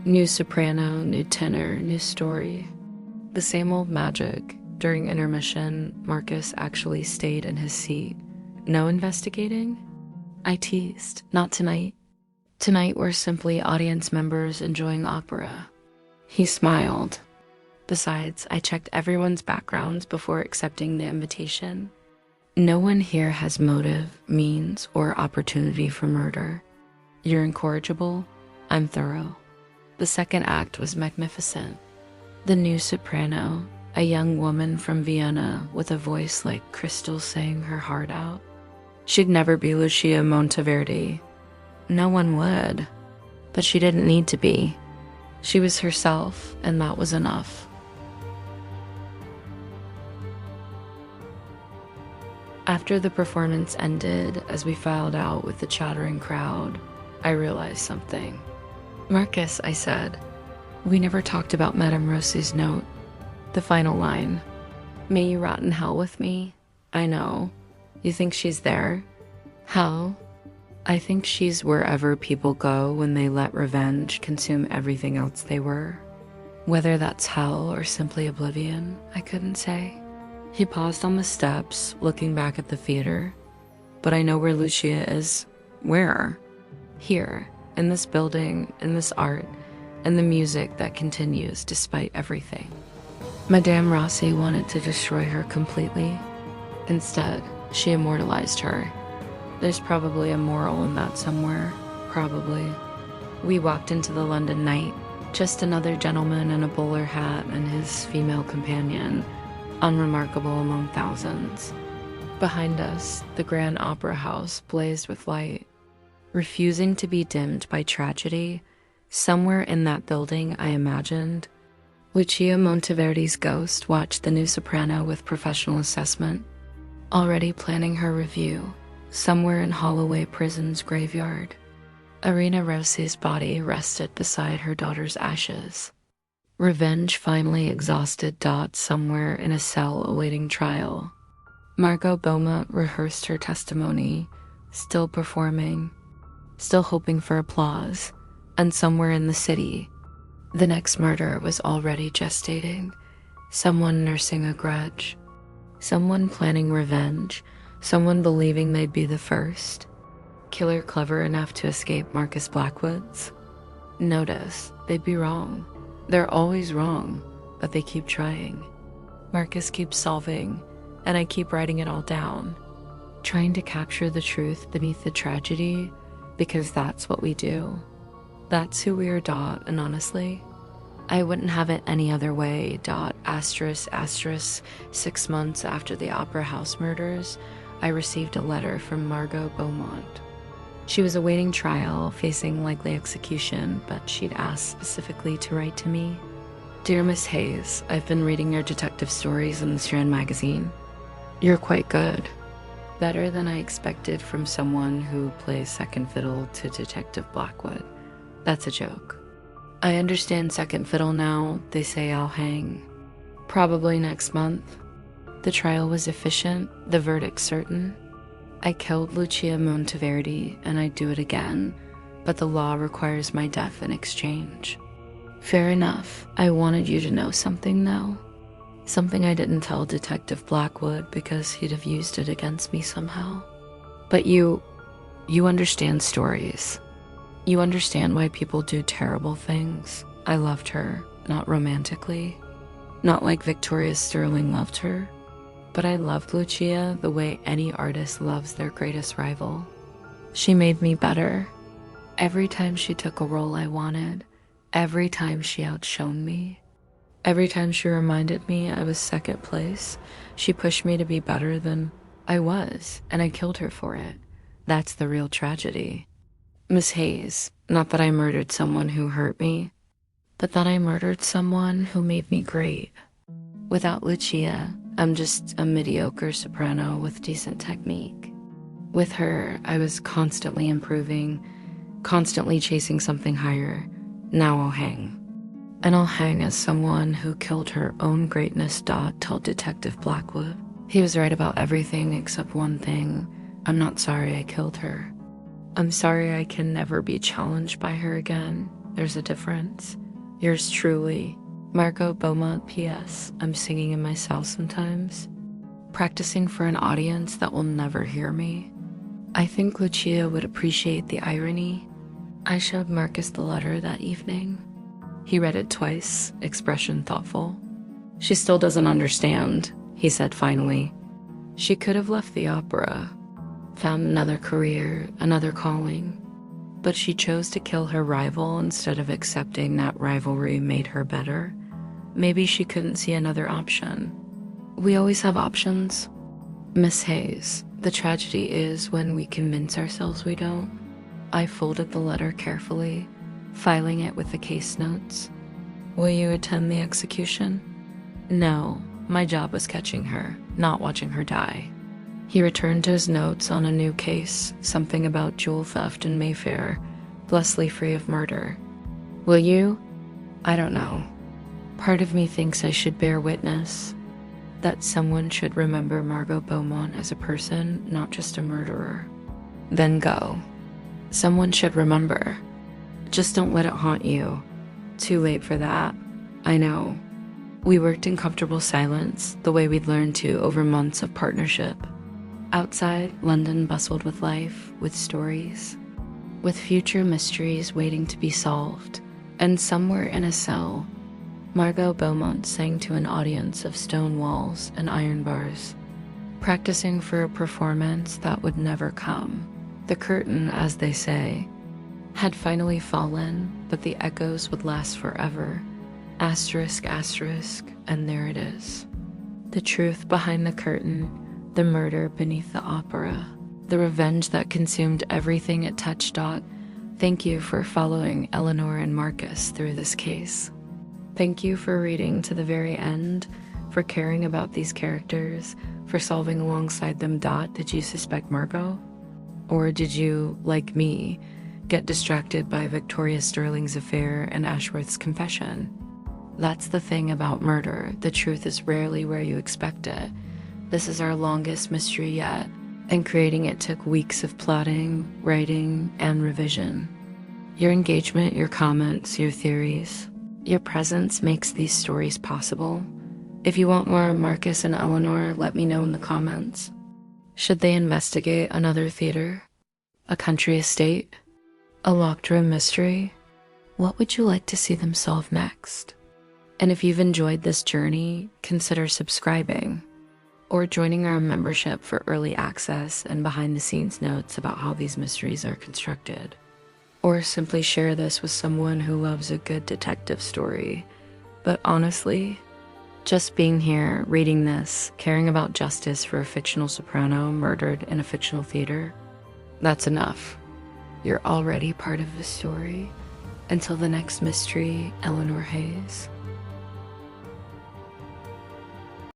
New soprano, new tenor, new story. The same old magic. During intermission, Marcus actually stayed in his seat. No investigating? I teased. Not tonight. Tonight we're simply audience members enjoying opera. He smiled. Besides, I checked everyone's backgrounds before accepting the invitation. No one here has motive, means, or opportunity for murder. You're incorrigible. I'm thorough. The second act was magnificent. The new soprano, a young woman from Vienna with a voice like crystal sang her heart out. She'd never be Lucia Monteverde. No one would. But she didn't need to be. She was herself, and that was enough. After the performance ended, as we filed out with the chattering crowd, I realized something. Marcus, I said, we never talked about Madame Rossi's note. The final line. May you rot in hell with me? I know. You think she's there? Hell? I think she's wherever people go when they let revenge consume everything else they were. Whether that's hell or simply oblivion, I couldn't say. He paused on the steps, looking back at the theater. But I know where Lucia is. Where? Here, in this building, in this art, and the music that continues despite everything. Madame Rossi wanted to destroy her completely. Instead, she immortalized her. There's probably a moral in that somewhere. Probably. We walked into the London night. Just another gentleman in a bowler hat and his female companion. Unremarkable among thousands. Behind us, the Grand Opera House blazed with light. Refusing to be dimmed by tragedy, somewhere in that building, I imagined, Lucia Monteverde's ghost watched the new soprano with professional assessment, already planning her review, somewhere in Holloway Prison's graveyard. Irina Rossi's body rested beside her daughter's ashes. Revenge finally exhausted Dot somewhere in a cell awaiting trial. Margot Beaumont rehearsed her testimony, still performing, still hoping for applause, and somewhere in the city, the next murder was already gestating, someone nursing a grudge, someone planning revenge, someone believing they'd be the first. Killer clever enough to escape Marcus Blackwood's? Notice, they'd be wrong. They're always wrong, but they keep trying. Marcus keeps solving, and I keep writing it all down, trying to capture the truth beneath the tragedy, because that's what we do. That's who we are, Dot, and honestly, I wouldn't have it any other way, Dot, asterisk, asterisk. 6 months after the Opera House murders, I received a letter from Margot Beaumont. She was awaiting trial, facing likely execution, but she'd asked specifically to write to me. Dear Miss Hayes, I've been reading your detective stories in the Strand magazine. You're quite good. Better than I expected from someone who plays second fiddle to Detective Blackwood. That's a joke. I understand second fiddle now. They say I'll hang. Probably next month. The trial was efficient, the verdict certain. I killed Lucia Monteverde, and I'd do it again, but the law requires my death in exchange. Fair enough. I wanted you to know something, though. Something I didn't tell Detective Blackwood because he'd have used it against me somehow. But you understand stories. You understand why people do terrible things. I loved her, not romantically. Not like Victoria Sterling loved her. But I loved Lucia the way any artist loves their greatest rival. She made me better. Every time she took a role I wanted, every time she outshone me, every time she reminded me I was second place, she pushed me to be better than I was, and I killed her for it. That's the real tragedy. Miss Hayes, not that I murdered someone who hurt me, but that I murdered someone who made me great. Without Lucia, I'm just a mediocre soprano with decent technique. With her, I was constantly improving, constantly chasing something higher. Now I'll hang. And I'll hang as someone who killed her own greatness. Told Detective Blackwood. He was right about everything except one thing. I'm not sorry I killed her. I'm sorry I can never be challenged by her again. There's a difference. Yours truly, Margot Beaumont. P.S. I'm singing in my cell sometimes, practicing for an audience that will never hear me. I think Lucia would appreciate the irony. I showed Marcus the letter that evening. He read it twice, expression thoughtful. She still doesn't understand, he said finally. She could have left the opera, found another career, another calling, but she chose to kill her rival instead of accepting that rivalry made her better. Maybe she couldn't see another option. We always have options. Miss Hayes, the tragedy is when we convince ourselves we don't. I folded the letter carefully, filing it with the case notes. Will you attend the execution? No, my job was catching her, not watching her die. He returned to his notes on a new case, something about jewel theft in Mayfair, blessedly free of murder. Will you? I don't know. Part of me thinks I should bear witness, that someone should remember Margot Beaumont as a person, not just a murderer. Then go. Someone should remember. Just don't let it haunt you. Too late for that. I know. We worked in comfortable silence, the way we'd learned to over months of partnership. Outside, London bustled with life, with stories, with future mysteries waiting to be solved. And somewhere in a cell, Margot Beaumont sang to an audience of stone walls and iron bars, practicing for a performance that would never come. The curtain, as they say, had finally fallen, but the echoes would last forever. Asterisk, asterisk, and there it is. The truth behind the curtain, the murder beneath the opera, the revenge that consumed everything it touched. Thank you for following Eleanor and Marcus through this case. Thank you for reading to the very end, for caring about these characters, for solving alongside them. Did you suspect Margot? Or did you, like me, get distracted by Victoria Sterling's affair and Ashworth's confession? That's the thing about murder. The truth is rarely where you expect it. This is our longest mystery yet, and creating it took weeks of plotting, writing, and revision. Your engagement, your comments, your theories, your presence makes these stories possible. If you want more Marcus and Eleanor, let me know in the comments. Should they investigate another theater? A country estate? A locked room mystery? What would you like to see them solve next? And if you've enjoyed this journey, consider subscribing or joining our membership for early access and behind-the-scenes notes about how these mysteries are constructed. Or simply share this with someone who loves a good detective story. But honestly, just being here, reading this, caring about justice for a fictional soprano murdered in a fictional theater, that's enough. You're already part of the story. Until the next mystery, Eleanor Hayes.